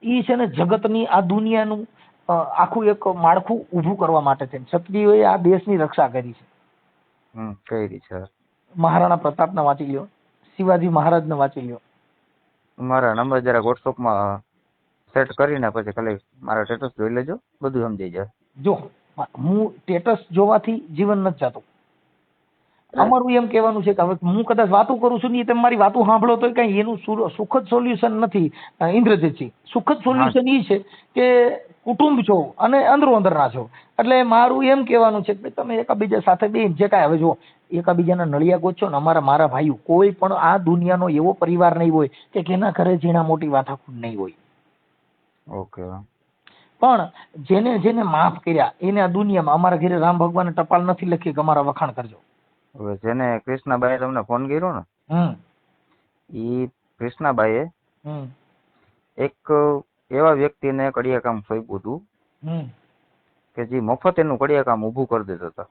ઈ છે ને જગતની આ દુનિયાનું આખું એક માળખું ઊભું કરવા માટે છે. ક્ષત્રિયોએ આ દેશની રક્ષા કરી છે. કરી છે. મહારાણા પ્રતાપને વાંચી લ્યો, શિવાજી મહારાજને વાંચી લ્યો. મારા નંબર જરા વોટ્સઅપમાં સેટ કરીને પછી ખાલી મારા સ્ટેટસ જોઈ લેજો, બધું સમજાઈ જાય. જો હું સ્ટેટસ જોવાથી જીવન નથી જતું. અમારું એમ કહેવાનું છે કે હવે હું કદાચ વાતો કરું છું ને તમે મારી વાતો સાંભળો તો કઈ એનું સુખદ સોલ્યુશન નથી ઇન્દ્રજીતજી. સુખદ સોલ્યુશન એ છે કે કુટુંબ છો અને અંદરો અંદરના છો. એટલે મારું એમ કહેવાનું છે કે તમે એકાબીજા સાથે બે જે કાંઈ હવે જો એકાબીજાના નળિયા ગોચો ને. મારા ભાઈઓ કોઈ પણ આ દુનિયાનો એવો પરિવાર નહીં હોય કે જેના ઘરે ઝીણા મોટી વાતાખૂટ નહીં હોય. ઓકે. પણ જેને જેને માફ કર્યા એને આ દુનિયામાં અમારા ઘરે રામ ભગવાને ટપાલ નથી લખી કે અમારા વખાણ કરજો. હવે જેને કૃષ્ણાબાઈએ તમને ફોન કર્યો ને એ કૃષ્ણાબાઈએ એક એવા વ્યક્તિને કડિયા કામ સોંપ્યું હતું કે જે મફત એનું કડિયા કામ ઊભું કરી દેતા હતા.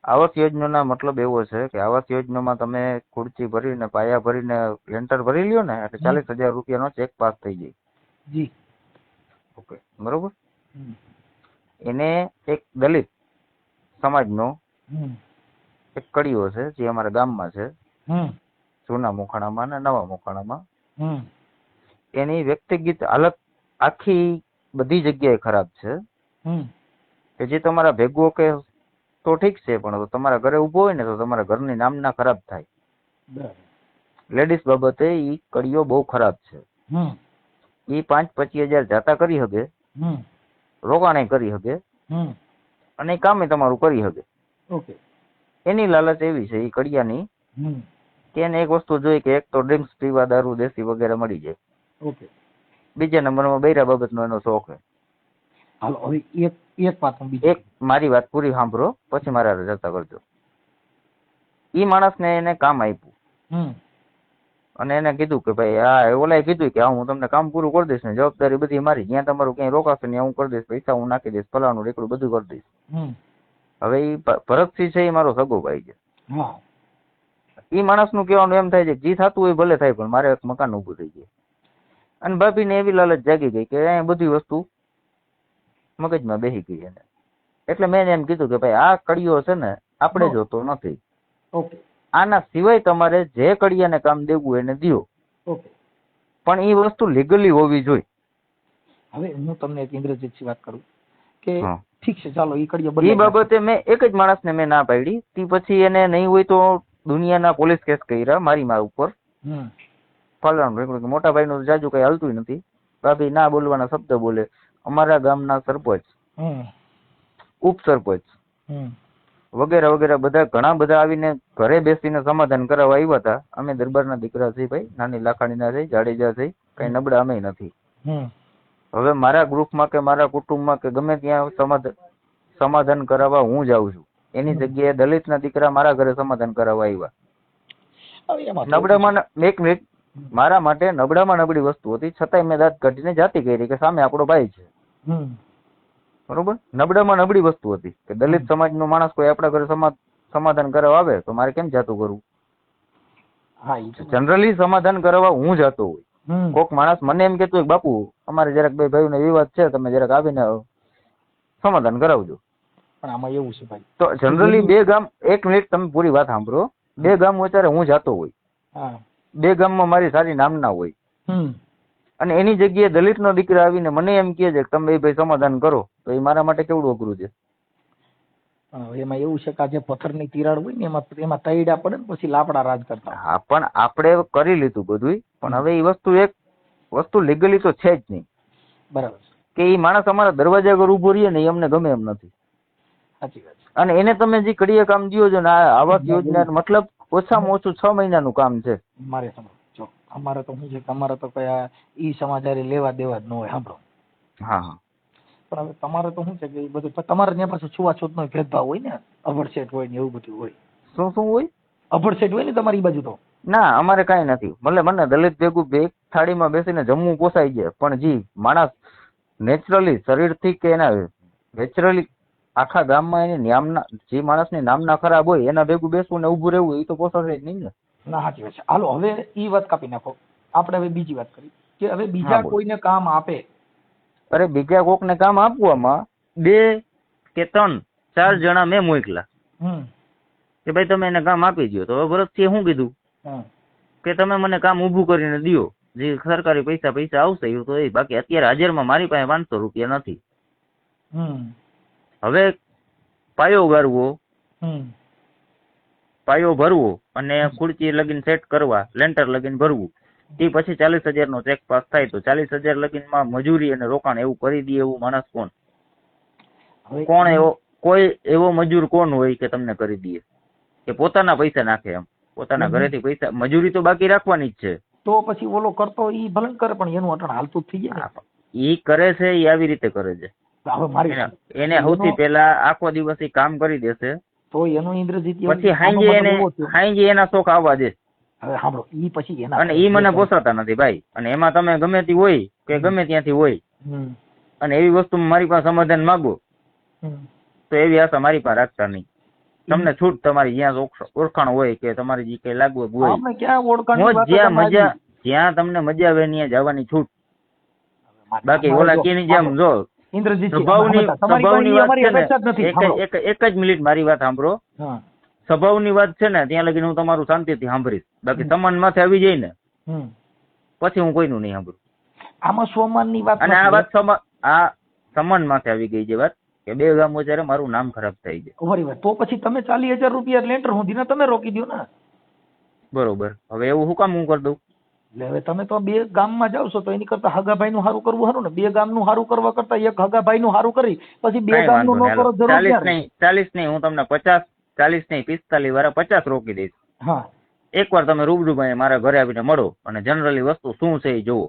આવાસ યોજનાનો મતલબ એવો છે કે આવાસ યોજનામાં તમે ખુરચી ભરીને પાયા ભરીને લેન્ટર ભરી લ્યો ને એટલે 40,000 રૂપિયાનો ચેક પાસ થઈ જાય. જી ઓકે, બરોબર. એને એક દલિત સમાજનો એક કડીઓ છે જે અમારા ગામમાં છે, જૂના મોખાણામાં ને નવા મોખાણામાં. એની વ્યક્તિગત હાલત આખી બધી જગ્યાએ ખરાબ છે કે જે તમારા ભેગો કે તો ઠીક છે, પણ તમારા ઘરે ઉભો હોય ને તો તમારા ઘરની નામના ખરાબ થાય. લેડીઝ બાબતે ઈ કડીઓ બહુ ખરાબ છે. ઈ 5-25 હજાર જાતા કરી શકે, રોકાણે કરી શકે અને કામે તમારું કરી શકે. ઓકે. એની લાલચ એવી છે એ કડિયાની કે એને એક વસ્તુ જોઈ કે એક તો ડ્રિંક્સ પીવા, દારૂ, દેશી વગેરે મળી જાય. ઓકે. બીજા નંબરમાં બૈરા બાબતનો એનો શોખ છે. હાલો હવે એક વાત એક મારી વાત પૂરી સાંભળો પછી મારા ચર્ચા કરજો. ઈ માણસને એને કામ આપ્યું અને એને કીધું કે ભાઈ આ ઓલાએ કીધું કે હું તમને કામ પૂરું કરી દઈશ ને જવાબદારી બધી મારી, જ્યાં તમારું ક્યાંય રોકાશે ને હું કરી દઈશ, પૈસા હું નાખી દઈશ, ફલાણું રેકડું બધું કરી દઈશ. હવે ઈ ભરતસિંહ છે એ મારો સગો ભાઈ છે. ઈ માણસ નું કહેવાનું એમ થાય છે જે થતું હોય ભલે થાય પણ મારે એક મકાન ઉભું થઈ જાય. અને ભાભીને એવી લાલચ જાગી ગઈ કે અહીંયા બધી વસ્તુ મગજમાં બેસી ગઈ એને. એટલે મેં એમ કીધું કે ભાઈ આ કડીઓ છે ને આપણે જોતો નથી. આના સિવાય તમારે જે કડિયાને કામ દેવું એને દો, પણ એ વસ્તુ લીગલી હોવી જોઈએ. હવે હું તમને એક ઇન્દ્રજીત વાત કરું કે ઠીક છે ચાલો એ કડિયા એ બાબતે મેં એક જ માણસને મેં ના પાડી. તે પછી એને નહીં હોય તો દુનિયાના પોલીસ કેસ કર્યા મારી માં ઉપર. ફલાણું મોટા ભાઈ નું જાજુ કઈ હાલતું નથી. ભાભી ના બોલવાના શબ્દ બોલે. અમારા ગામના સરપંચ, ઉપસરપંચ વગેરે વગેરે બધા ઘણા બધા આવીને ઘરે બેસીને સમાધાન કરાવવા આવ્યા હતા. અમે દરબારના દીકરા છે ભાઈ, નાની લાખાણીના છે, જાડેજા છે, કઈ નબળા અમે નથી. હવે મારા ગ્રુપમાં કે મારા કુટુંબમાં કે ગમે ત્યાં સમાધાન કરાવવા હું જાઉં છું. એની જગ્યાએ દલિતના દીકરા મારા ઘરે સમાધાન કરાવવા આવ્યા. નબળામાં એક મિનિટ, મારા માટે નબળામાં નબળી વસ્તુ હતી છતાંય મેં દાંત કાઢીને જાતિ કરી કે સામે આપણો ભાઈ છે. બરોબર. નબળામાં નબળી વસ્તુ હતી કે દલિત સમાજનો માણસ કોઈ આપણા ઘરે સમાધાન કરવા આવે તો મારે કેમ જાતું કરવું? જનરલી સમાધાન કરવા હું જતો હોય. કોક માણસ મને એમ કેતું હોય બાપુ અમારે જરાક બે ભાઈઓને વિવાદ છે, તમે જરાક આવીને સમાધાન કરાવજો. પણ આમાં એવું છે ભાઈ, તો જનરલી બે ગામ, એક મિનિટ તમે પૂરી વાત સાંભળો, બે ગામ વચ્ચે હું જાતો હોય, બે ગામમાં મારી સારી નામના હોય અને એની જગ્યાએ દલિતનો દીકરા આવીને મને એમ કહે છે કે તમે એ ભાઈ સમાધાન કરો, તો એ મારા માટે કેવડું અઘરું છે. એમાં એવું છે કે આ જે પથ્થરની તિરાડ હોય ને એમાં તૈડા પડે ને પછી લાપડા રાજ કરતા. હા, પણ આપણે કરી લીધું બધું, પણ હવે એ વસ્તુ એક વસ્તુ લીગલી તો છે જ નહીં. બરાબર. કે એ માણસ અમારા દરવાજા આગળ ઉભો રહીએ ને એ અમને ગમે એમ નથી. સાચી વાત. અને એને તમે જે કડીએ કામ દો છો ને આ આવાસ યોજના મતલબ ઓછામાં ઓછું 6 મહિનાનું કામ છે. મારે સમજો અમારે તો શું છે કે અમારે તો કયા ઈ સમાચાર લેવા દેવા જ ન હોય. સાંભળો. હા. પણ હવે તમારે તો શું છે કે એ બધું તમારે ત્યાં પાસે છૂવાછૂત નો ભેદભાવ હોય ને, અભડસેટ હોય ને એવું બધું હોય. શું હોય? અભડસેટ હોય ને તમારી બાજુ તો? ના, અમારે કઈ નથી. મને દલિત ભેગું એક થાળીમાં બેસીને જમવું પોસાય છે, પણ જી માણસ નેચરલી શરીરથી કે એના નેચરલી આખા ગામમાં એની નામના જે માણસની નામના ખરાબ હોય એના ભેગું બેસવું ને ઉભું રહેવું એ તો પોસાશે જ નહીં ને. ના, સાચી વાત છે. હાલો હવે ઈ વાત કાપી નાખો. આપણે હવે બીજી વાત કરી કે હવે બીજા કોઈને કામ આપે. અરે બીજા કોકને કામ આપવામાં 2 કે 3 4 જણા મેં મોકલા કે ભાઈ તમે એને કામ આપી દો. તો હવે ભરતસિંહે શું કીધું કે તમે મને કામ ઊભું કરીને દો, જે સરકારી પૈસા આવશે એ તો એ. બાકી અત્યારે હાજરમાં મારી પાસે 500 રૂપિયા નથી. હવે પાયો ગારવો, પાયો ભરવો અને ખુરચી લગીન સેટ કરવા, લેન્ટર લગીન ભરવું, તે પછી 40,000 નો ચેક પાસ થાય. તો 40,000 લગીનમાં મજૂરી અને રોકાણ એવું કરી દે એવું માણસ કોણ? કોઈ એવો મજૂર કોણ હોય કે તમને કરી દે કે પોતાના પૈસા નાખે? એમ પોતાના ઘરેથી પૈસા, મજૂરી તો બાકી રાખવાની જ છે. તો પછી ઓલો કરતો ઈ ભલે કરે પણ એનું અટણ હાલતું થઈ જાય. ઈ કરે છે ઈ આવી રીતે કરે છે. એને સૌથી પહેલા આખો દિવસ ઈ કામ કરી દેશે તો એનું ઇન્દ્રજીત, પછી હાંજે એના શોખ આવવા દે. હવે સાંભળો, ઈ પછી એના અને ઈ મને પોસાતા નથી ભાઈ. અને એમાં તમે ગમે તે હોય કે ગમે ત્યાંથી હોય અને એવી વસ્તુ મારી પાસે સમાધાન માંગો તો એવી આશા મારી પાસે રાખતા નહીં. તમને છૂટ તમારી જ્યાં ઓળખાણ હોય કે તમારી જે કઈ લાગવગ હોય, જ્યાં તમને મજા આવે ત્યાં જવાની છૂટ. બાકી ઓલા કેની જેમ જો સ્વભાવની વાત છે ને, એક જ મિનિટ મારી વાત સાંભળો. સ્વભાવની વાત છે ને ત્યાં લગીને હું તમારું શાંતિથી સાંભળીશ. બાકી સમાન માથે આવી જાય ને પછી હું કોઈનું નહીં સાંભળું. આમાં સ્વમાનની વાત, અને આ વાત આ સમાન માથે આવી ગઈ છે વાત કે 2 ગામ વચ્ચે મારું નામ ખરાબ થઈ જાય. તો પછી તમે 40,000 રૂપિયા લેન્ટર સુધી તમે રોકી દો ને. બરોબર. હવે એવું શું કામ હું કરી દઉં? એટલે હવે તમે તો 2 ગામમાં જાવ છો તો એની કરતા હગાભાઈ નું સારું કરવું સારું ને. 2 ગામનું સારું કરવા કરતા એક હગાભાઈ નું સારું કરી પછી 2 ગામનું ન કરો. 40 નહીં, હું તમને 50, 40 નહીં 45 વાળા 50 રોકી દઈશ. હા, એકવાર તમે રૂબરૂ મારા ઘરે આવીને મળો અને જનરલી વસ્તુ શું છે એ જોવો.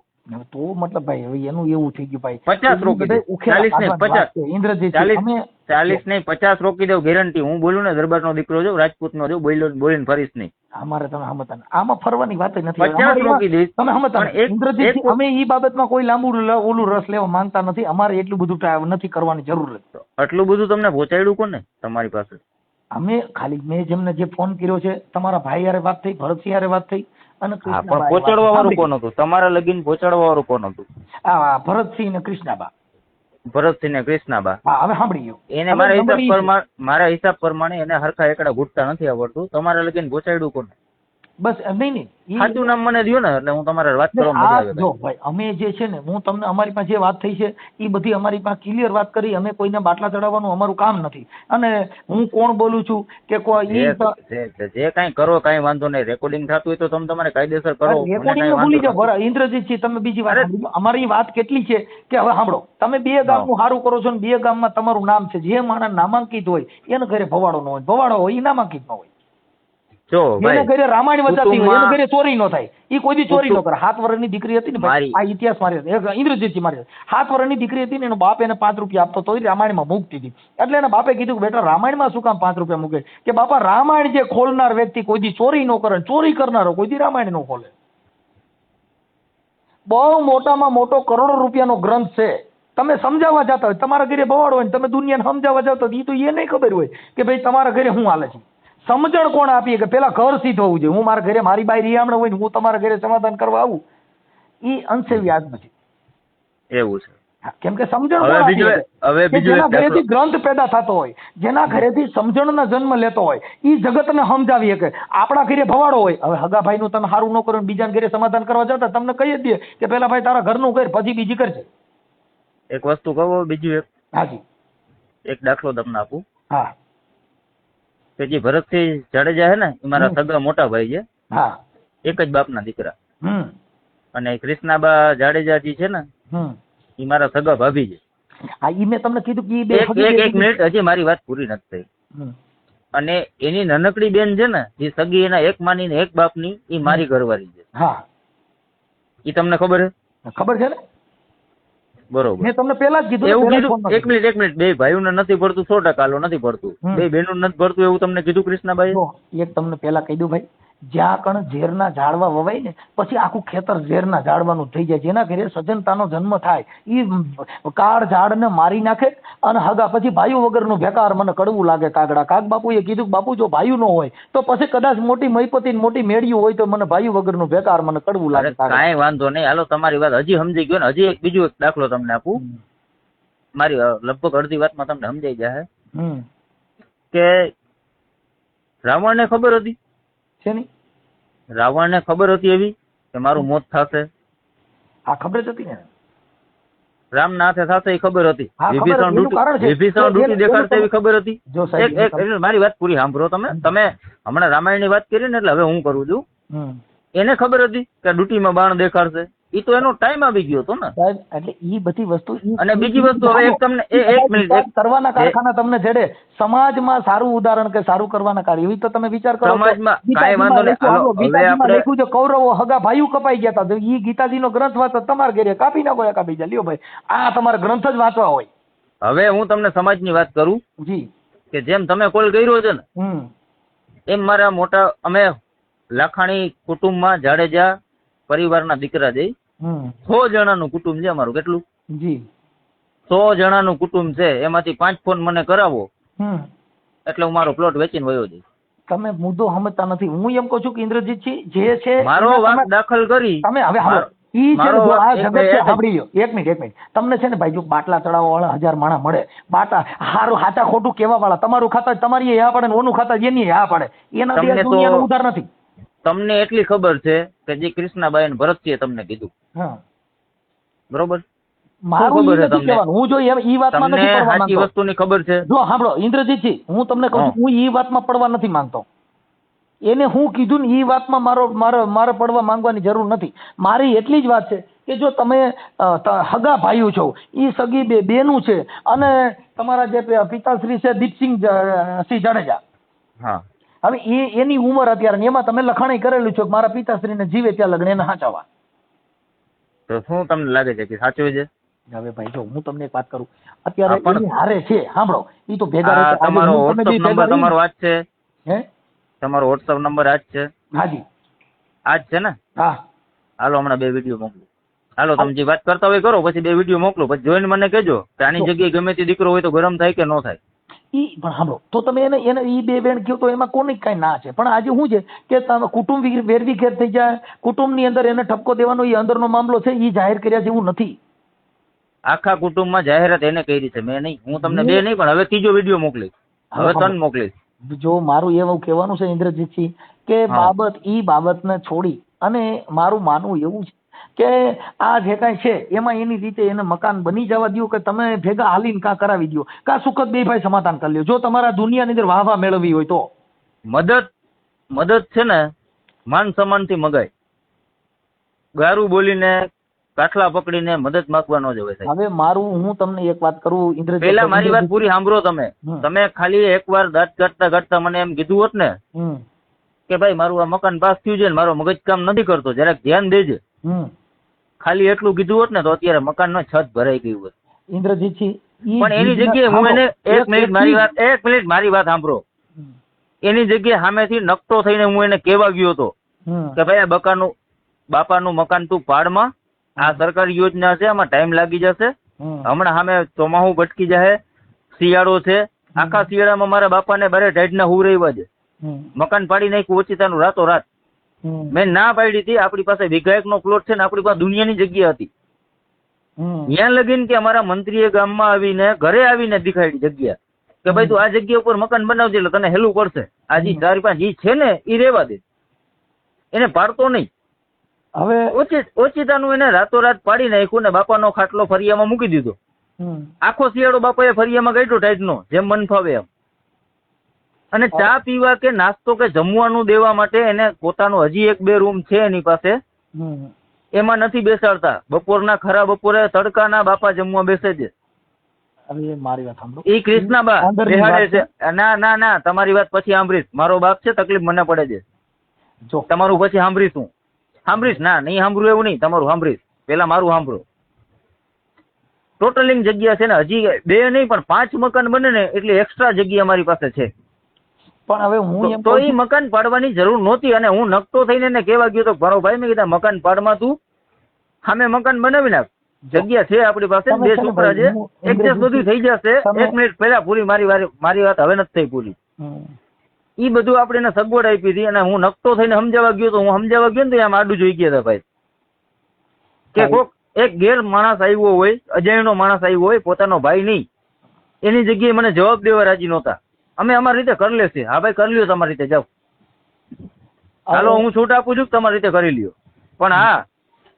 તો મતલબ ભાઈ હવે એનું એવું થઈ ગયું ભાઈ 50 રોકી દે. 40 નહીં 50, ઇન્દ્રજીત 40 નહીં 50 રોકી દઉં ગેરંટી. હું બોલું ને દરબાર નો દીકરો જો, રાજપૂત નો જો, બોલીને ફરીશ નહીં. અમારે તમે સમજતા આમાં ફરવાની વાત નથી. 50 રોકી દઈશ તમે સમજતા. ઇન્દ્રજીત અમે ઈ બાબતમાં કોઈ લાંબુ ઓલું રસ લેવા માંગતા નથી. અમારે એટલું બધું નથી કરવાની જરૂર. આટલું બધું તમને પહોંચાડ્યું કોને તમારી પાસે? અમે ખાલી મેં જેમને જે ફોન કર્યો છે, તમારા ભાઈ યારે વાત થઈ, ભરતસિંહ યારે વાત થઈ, અને પહોંચાડવા વાળું કોણ હતું? તમારા લગીન પહોંચાડવા વાળું કોણ હતું? ભરતસિંહ ને કૃષ્ણાબા. ભરતસિંહ ને કૃષ્ણાબા. હા, હવે સાંભળી ગયો. એને મારા હિસાબ પ્રમાણે એને હરખા એકડા ઘૂંટતા નથી આવડતું. તમારા લગીન પહોંચાડ્યું કોને? બસ નહીં સાચું નામ મને દો ને એટલે હું તમારે વાત કરવા. જો ભાઈ અમે જે છે ને, હું તમને અમારી પાસે જે વાત થઈ છે એ બધી અમારી પાસે ક્લિયર વાત કરી. અમે કોઈને બાટલા ચડાવવાનું અમારું કામ નથી. અને હું કોણ બોલું છું કે કોઈ જે કઈ કરો કઈ વાંધો નહીં. રેકોર્ડિંગ થતું હોય તો તમે તમારે કાયદેસર કરો. રેકોર્ડિંગ ભૂલી જાઓ. ઇન્દ્રજીતજી તમે બીજી વાત, અમારી વાત કેટલી છે કે હવે સાંભળો, તમે 2 ગામનું સારું કરો છો ને 2 ગામમાં તમારું નામ છે. જે માણસ નામાંકિત હોય એને ઘરે ભવાડો ન હોય, ભવાડો હોય એ નામાંકિત ન હોય. જો એને ઘરે રામાયણ વચાતી હોય, એને ઘરે ચોરી ન થાય, એ કોઈ દી ચોરી ન કરે. 7 વર્ષની દીકરી હતી ને ભાઈ, આ ઇતિહાસ મારે ઇન્દ્રજીતજી મારે 7 વર્ષની દીકરી હતી ને એનો બાપ એને 5 રૂપિયા આપતો તો રામાયણમાં મૂકતી હતી. એટલે એના બાપે કીધું કે બેટા રામાયણમાં શું કામ 5 રૂપિયા મૂકે? કે બાપા રામાયણ જે ખોલનાર વ્યક્તિ કોઈ દી ચોરી ન કરે, ચોરી કરનારો કોઈ દી રામાયણ ન ખોલે. બહુ મોટામાં મોટો કરોડો રૂપિયાનો ગ્રંથ છે. તમે સમજાવવા જતા હોય, તમારા ઘરે બવાડો હોય, તમે દુનિયાને સમજાવવા જતા હોય, એ તો એ નહીં ખબર હોય કે ભાઈ તમારા ઘરે શું હાલે છે. સમજણ કોણ આપીએ કે પેલા ઘર સીધ હોવું જોઈએ. હું મારા ઘરે મારી બાઈ રિયામણ હોય ને હું તમારા ઘરે સમાધાન કરવા આવું, એ અંશે વ્યાજ નથી. એવું છે. કેમ કે સમજણ જેના ઘરેથી ગ્રંથ પેદા થતો હોય, જેના ઘરેથી સમજણનો જન્મ લેતો હોય, એ જગતને સમજાવીએ કે આપણા ઘરે ભવાડો હોય. હવે હગાભાઈ નું તમે સારું ન કરો બીજા ઘરે સમાધાન કરવા જતા તમને કહી જ દે કે પેલા ભાઈ તારા ઘરનું ઘર પછી બીજી કરજે. એક વસ્તુ કહો, બીજું એક. હાજી, એક દાખલો તમને આપું. હા, કે જે ભરતસિંહ જાડેજા છે ને એ મારા સગા મોટા ભાઈ છે. હા, એક જ બાપના દીકરા. અને કૃષ્ણાબા જાડેજાજી છે ને ઈ મારા સગા ભાભી છે. હા ઈ મેં તમને કીધું કે ઈ બે એક મિનિટ, હજી મારી વાત પૂરી નથી થઈ. અને એની નાનકડી બેન છે ને જે સગી એના એક માની ને એક બાપની, ઈ મારી ઘરવાળી છે. હા ઈ તમને ખબર છે? ખબર છે ને, બરોબર. મેં તમને પેલા જ કીધું. એવું કીધું, એક મિનિટ, બે ભાઈઓને નથી પડતું 100% નથી પડતું, બે બહેનો નથી પડતું એવું તમને કીધું કૃષ્ણાબાઈ? એક તમને પેલા કહી દઉં ભાઈ, જ્યાં કણ ઝેરના ઝાડવા વવાય ને પછી આખું ખેતર ઝેરના ઝાડવાનું થઈ જાય. જેના ઘરે સજ્જનતાનો જન્મ થાય ઈ કાળ ઝાડને મારી નાખે અને હગા પછી ભાઈઓ વગરનું બેકાર. મને કડવું લાગે કાગડા. કાગ બાપુએ કીધું બાપુ જો ભાઈઓ ન હોય તો પછી કદાચ મોટી મહીપતિ મોટી મેળ્યું હોય તો મને ભાઈઓ વગરનું બેકાર. મને કડવું લાગે. કાંઈ વાંધો નહીં, હાલો તમારી વાત હજી સમજી ગયો ને. હજી બીજો એક દાખલો તમને આપું, મારી લગભગ અડધી વાતમાં તમને સમજાઈ જાય કે રાવણને ખબર હતી છે ને, રાવણને ખબર હતી એવી કે મારું મોત થશે? આ ખબર જ હતી ને, રામના હાથે થશે એ ખબર હતી. વિભીષણ ડૂટી દેખાડશે એવી ખબર હતી. મારી વાત પૂરી સાંભળો તમે. હમણાં રામાયણ ની વાત કરી ને એટલે હવે હું કરું છું. એને ખબર હતી કે ડૂટીમાં બાણ દેખાડશે? ઈ તો એનો ટાઈમ આવી ગયો હતો ને. એટલે ઈ બધી વસ્તુ. અને બીજી વસ્તુ, હવે એક તમને એક મિનિટ, કરવાના કારખાના તમને જડે સમાજમાં સારું ઉદાહરણ કે સારું કરવાના કાર્ય એવી તો તમે વિચાર કરો. સમાજમાં કાંઈ વાંધો નહીં. હવે આપણે લખ્યું છે કૌરવો હગા ભાઈઓ કપાઈ ગયા હતા. ઈ ગીતાજીનો ગ્રંથ વાંચો તમારા ઘરે કાપી નાખો એકા બીજા. લ્યો ભાઈ આ તમારે ગ્રંથ જ વાંચવા હોય. હવે હું તમને સમાજની વાત કરું જી, કે જેમ તમે કોલ કર્યો છે ને એમ મારા મોટા અમે લાખાણી કુટુંબમાં જાડેજા પરિવારના દીકરા જઈ 100 જણાનું કુટુંબ છે અમારું. કેટલું? જી 100 જણાનું કુટુંબ છે. એમાંથી 5 ફોન મને કરાવો એટલે હું મારો પ્લોટ વેચીને વયો જઈશ. તમે મુદ્દો સમજતા નથી. હું એમ કહું છું કે ઇન્દ્રજીતજી જે છે મારો વાંક દાખલ કરી તમે હવે ઈ છે આ જગત છે. સાંભળી લો એક મિનિટ. તમને છે ને ભાઈ જો બાટલા ચડાવવા વાળા 1000 માણસ મળે, બાટા હારું હાચા ખોટું કેવા વાળા, તમારું ખાતા તમારી હા પડે ને ઓનું ખાતા એની હા પડે, એના દુનિયાનો ઉધાર નથી. તમને એટલી ખબર છે કે જે કૃષ્ણાબાઈ ભરતજીએ તમને કીધું, બરોબર? મારું ખબર છે તમને. હું જો ઈ વાતમાં નથી પડવા માંગતો. સાચી વસ્તુની ખબર છે. જો સાંભળો ઇન્દ્રજીતજી, હું તમને કહું છું હું ઈ વાતમાં પડવા નથી માંગતો. એને હું કીધું ને ઈ વાતમાં મારે પડવા માંગવાની જરૂર નથી. મારી એટલી જ વાત છે કે જો તમે હગા ભાઈઓ છો, ઈ સગી બેનું છે અને તમારા જે પિતાશ્રી છે દીપસિંહ સિંહ જાડેજા, હવે એની ઉંમર અત્યારે એમાં તમે લખાણી કરેલું છે કે મારા પિતાશ્રીને જીવે ત્યાં લગ્ન એને સાચવવા. તો શું તમને લાગે છે કે સાચવે છે? હવે ભાઈ જો હું તમને એક વાત કરું, અત્યારે એની હારે છે. સાંભળો ઈ તો ભેગા તમારો WhatsApp નંબર તમારો આજ છે? હે તમારો WhatsApp નંબર આજ છે? હાજી આજ છે ને? હા. હાલો હમણાં 2 વિડીયો મોકલું. હાલો તમે જે વાત કરતા હોય કરો, પછી 2 વિડીયો મોકલો, પછી જોઈને મને કહેજો કે આની જગ્યાએ ગમે તે દીકરો હોય તો ગરમ થાય કે ન થાય. ઈ પણ સાંભળો તો તમે એને ઈ 2 બેન કહો તો એમાં કોની કઈ ના છે. પણ આજે શું છે કે તમે કુટુંબ વેરવી ઘેર થઈ જાય, કુટુંબની અંદર એને ઠપકો દેવાનો એ અંદરનો મામલો છે, ઈ જાહેર કર્યા જેવું નથી. આખા કુટુંબમાં જાહેરાત એને કરી છે, મેં નહીં. હું તમને 2 નહીં પણ હવે 3જો વિડીયો મોકલીશ, હવે 3 મોકલીશ. જો મારું એવું કહેવાનું છે ઇન્દ્રજીતસિંહ કે બાબતને છોડી અને મારું માનવું એવું છે કે આ જે કાંઈ છે એમાં એની રીતે એને મકાન બની જવા દો કે તમે ભેગા હાલીને કાં કરાવી દો, કાં સુખદ બે ભાઈ સમાધાન કરી લ્યો. જો તમારા દુનિયાની અંદર વાહ મેળવવી હોય તો મદદ છે ને માન સન્માનથી મગાય. ગારું બોલીને કાઠલા પકડીને મદદ માંગવા ન જવાય. હવે મારું હું તમને એક વાત કરું ઇન્દ્રજીત, પેલા મારી વાત પૂરી સાંભળો. તમે ખાલી એકવાર દાંત કાઢતા મને એમ કીધું હોત ને કે ભાઈ મારું આ મકાન પાસ થયું છે ને મારો મગજ કામ નથી કરતો, જરાક ધ્યાન દેજે, ખાલી એટલું કીધું હોત ને તો અત્યારે મકાન નો છત ભરાઈ ગયું હોત. ઇન્દ્રજીતજી પણ એની જગ્યાએ હું એને એક મિનિટ મારી વાત સાંભળો. એની જગ્યાએ સામેથી નકટો થઈને હું એને કહેવા ગયો હતો કે ભાઈ આ બાપાનું મકાન તું પાડમાં, આ સરકારી યોજના છે, આમાં ટાઈમ લાગી જશે, હમણાં સામે ચોમાહું ભટકી જાય, શિયાળો છે, આખા શિયાળામાં મારા બાપાને બારે ટાઈટના હુવરાવ્યા છે, મકાન પાડી નાખ્યું ઓચિતાનું રાતો રાત. મેં ના પાડી હતી. આપણી પાસે વિઘાયકનો પ્લોટ છે ને આપણી પાસે દુનિયાની જગ્યા હતી. ત્યાં લગીને કે અમારા મંત્રીએ ગામમાં આવીને ઘરે આવીને દેખાડી જગ્યા કે ભાઈ તું આ જગ્યા ઉપર મકાન બનાવજે એટલે તને હેલું પડશે. આ જે 4-5 જી છે ને એ રેવા દે, એને પાડતો નહીં. હવે ઓચિતાનું એને રાતોરાત પાડી નાખ્યું ને બાપાનો ખાટલો ફરિયામાં મૂકી દીધો. આખો શિયાળો બાપાએ ફરિયામાં ગાઢ્યો ટાઈટનો, જેમ મન ફાવે એમ. અને ચા પીવા કે નાસ્તો કે જમવાનું દેવા માટે એને પોતાનો હજી 1-2 રૂમ છે એની પાસે, એમાં નથી બેસાડતા. બપોરના ખરા બપોરે તડકાના બાપા જમવા બેસે છે. મારી વાત સાંભળો. એ કૃષ્ણાબા બેહાડે છે. ના તમારી વાત પછી સાંભળીશ. મારો બાપ છે, તકલીફ મને પડે છે. જો તમારું પછી સાંભળીશ. ના નહીં સાંભળવું એવું નહીં, તમારું સાંભળીશ. પેલા મારું સાંભળો. ટોટલિંગ જગ્યા છે ને, હજી 2 નહીં પણ 5 મકાન બને ને એટલે એક્સ્ટ્રા જગ્યા અમારી પાસે છે. પણ હવે હું એમ તો એ મકાન પાડવાની જરૂર નહોતી. અને હું નકતો થઈને એને કહેવા ગયો તો મારો ભાઈ, મેં કીધા મકાન પાડમાં તું સામે મકાન બનાવી નાખ. જગ્યા છે આપણી પાસે, 2 છોકરા છે, એડજસ્ટ બધું થઈ જશે. 1 મિનિટ પહેલા પૂરી મારી વાત હવે નથી થઈ પૂરી. ઈ બધું આપણે એને સગવડ આપી હતી અને હું નકતો થઈને સમજાવવા ગયો તો હું સમજાવવા ગયો ને તો આમ આડું જોઈ ગયા હતા ભાઈ કે કોક એક ગેર માણસ આવ્યો હોય, અજાણ્યો માણસ આવ્યો હોય, પોતાનો ભાઈ નહીં, એની જગ્યાએ મને જવાબ દેવા રાજી નહોતા. અમે અમારી રીતે કરી લેશે. હા ભાઈ કરી લ્યો તમારી રીતે, જાઓ હાલો હું છૂટ આપું છું, તમારી રીતે કરી લ્યો. પણ હા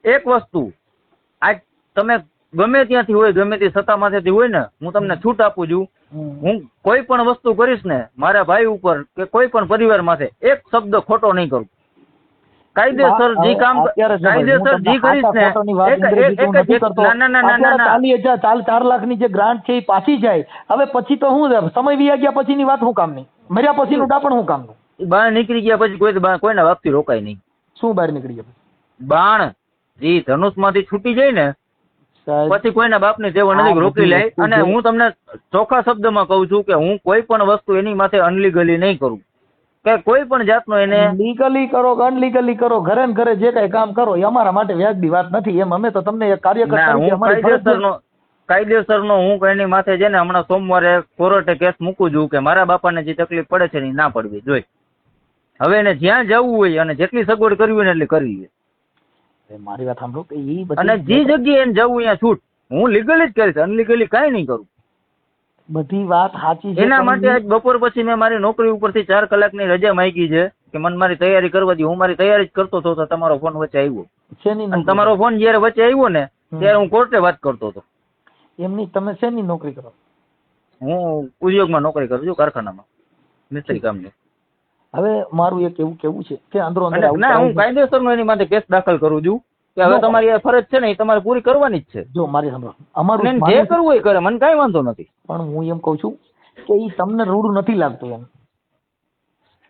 એક વસ્તુ, આજ તમે ગમે ત્યાંથી હોય, ગમે તે સત્તામાંથી હોય ને, હું તમને છૂટ આપું છું. હું કોઈ પણ વસ્તુ કરીશ ને મારા ભાઈ ઉપર કે કોઈ પણ પરિવાર માથે એક શબ્દ ખોટો નહીં કરું. કાયદેસર જે કામ કાયદેસર જે કરીશ ને, 4 લાખની જે ગ્રાન્ટ છે એ પાછી જાય. હવે પછી તો હું સમય વીયા ગયા પછીની વાત શું કામની, મર્યા પછીનું ડાપણ શું કામનું? બહાર નીકળી ગયા પછી કોઈના વાપથી રોકાય નહીં. શું બહાર નીકળી ગયા? બાણ જે ધનુષ માંથી છૂટી જાય ને પછી કોઈના બાપની તેવો નથી રોકી લે. અને હું તમને ચોખ્ખા શબ્દમાં કહું છું કે હું કોઈ પણ વસ્તુ એની માથે અનલીગલી નહીં કરું કે કોઈ પણ જાતનો એને લીગલી કરો કે અનલીગલી કરો, ઘરે ને ઘરે જે કઈ કામ કરો એ અમારા માટે વ્યાજબી વાત નથી. એમ અમે તો તમને એક કાર્યકર્તા કાયદેસરનો હું એની માથે છે ને હમણાં સોમવારે કોર્ટે કેસ મૂકું છું કે મારા બાપાને જે તકલીફ પડે છે ને ના પડવી જોઈએ. હવે એને જ્યાં જવું હોય અને જેટલી સગવડ કરવી હોય ને એટલી કરવી. મારી વાત સાંભળો કે અને જે જગ્યાએ એને જવું અહીંયા છૂટ, હું લીગલી જ કરીશ, અનલીગલી કઈ નહીં કરું. બધી વાત સાચી છે. એના માટે આજ બપોર પછી મેં મારી નોકરી ઉપરથી 4 કલાકની રજા માંગી છે કે મને મારી તૈયારી કરવા દી. હું મારી તૈયારી જ કરતો હતો તો તમારો ફોન વચ્ચે આવ્યો. તમારો ફોન જયારે વચ્ચે આવ્યો ને ત્યારે હું કોર્ટે વાત કરતો હતો. એમની તમે શેની નોકરી કરો? હું ઉદ્યોગમાં નોકરી કરું છું, કારખાનામાં મિસ્ત્રી કામની. હવે મારું એક એવું કેવું છે કે અંદરો અંદર ના હું કાયદેસરનો એની માટે કેસ દાખલ કરું છું કે હવે તમારી ફરજ છે ને એ તમારે પૂરી કરવાની જ છે. જો મારી સાંભળો, અમારું જે કરવું હોય કરે, મને કઈ વાંધો નથી. પણ હું એમ કઉ છું કે ઈ તમને રૂડું નથી લાગતું? એમ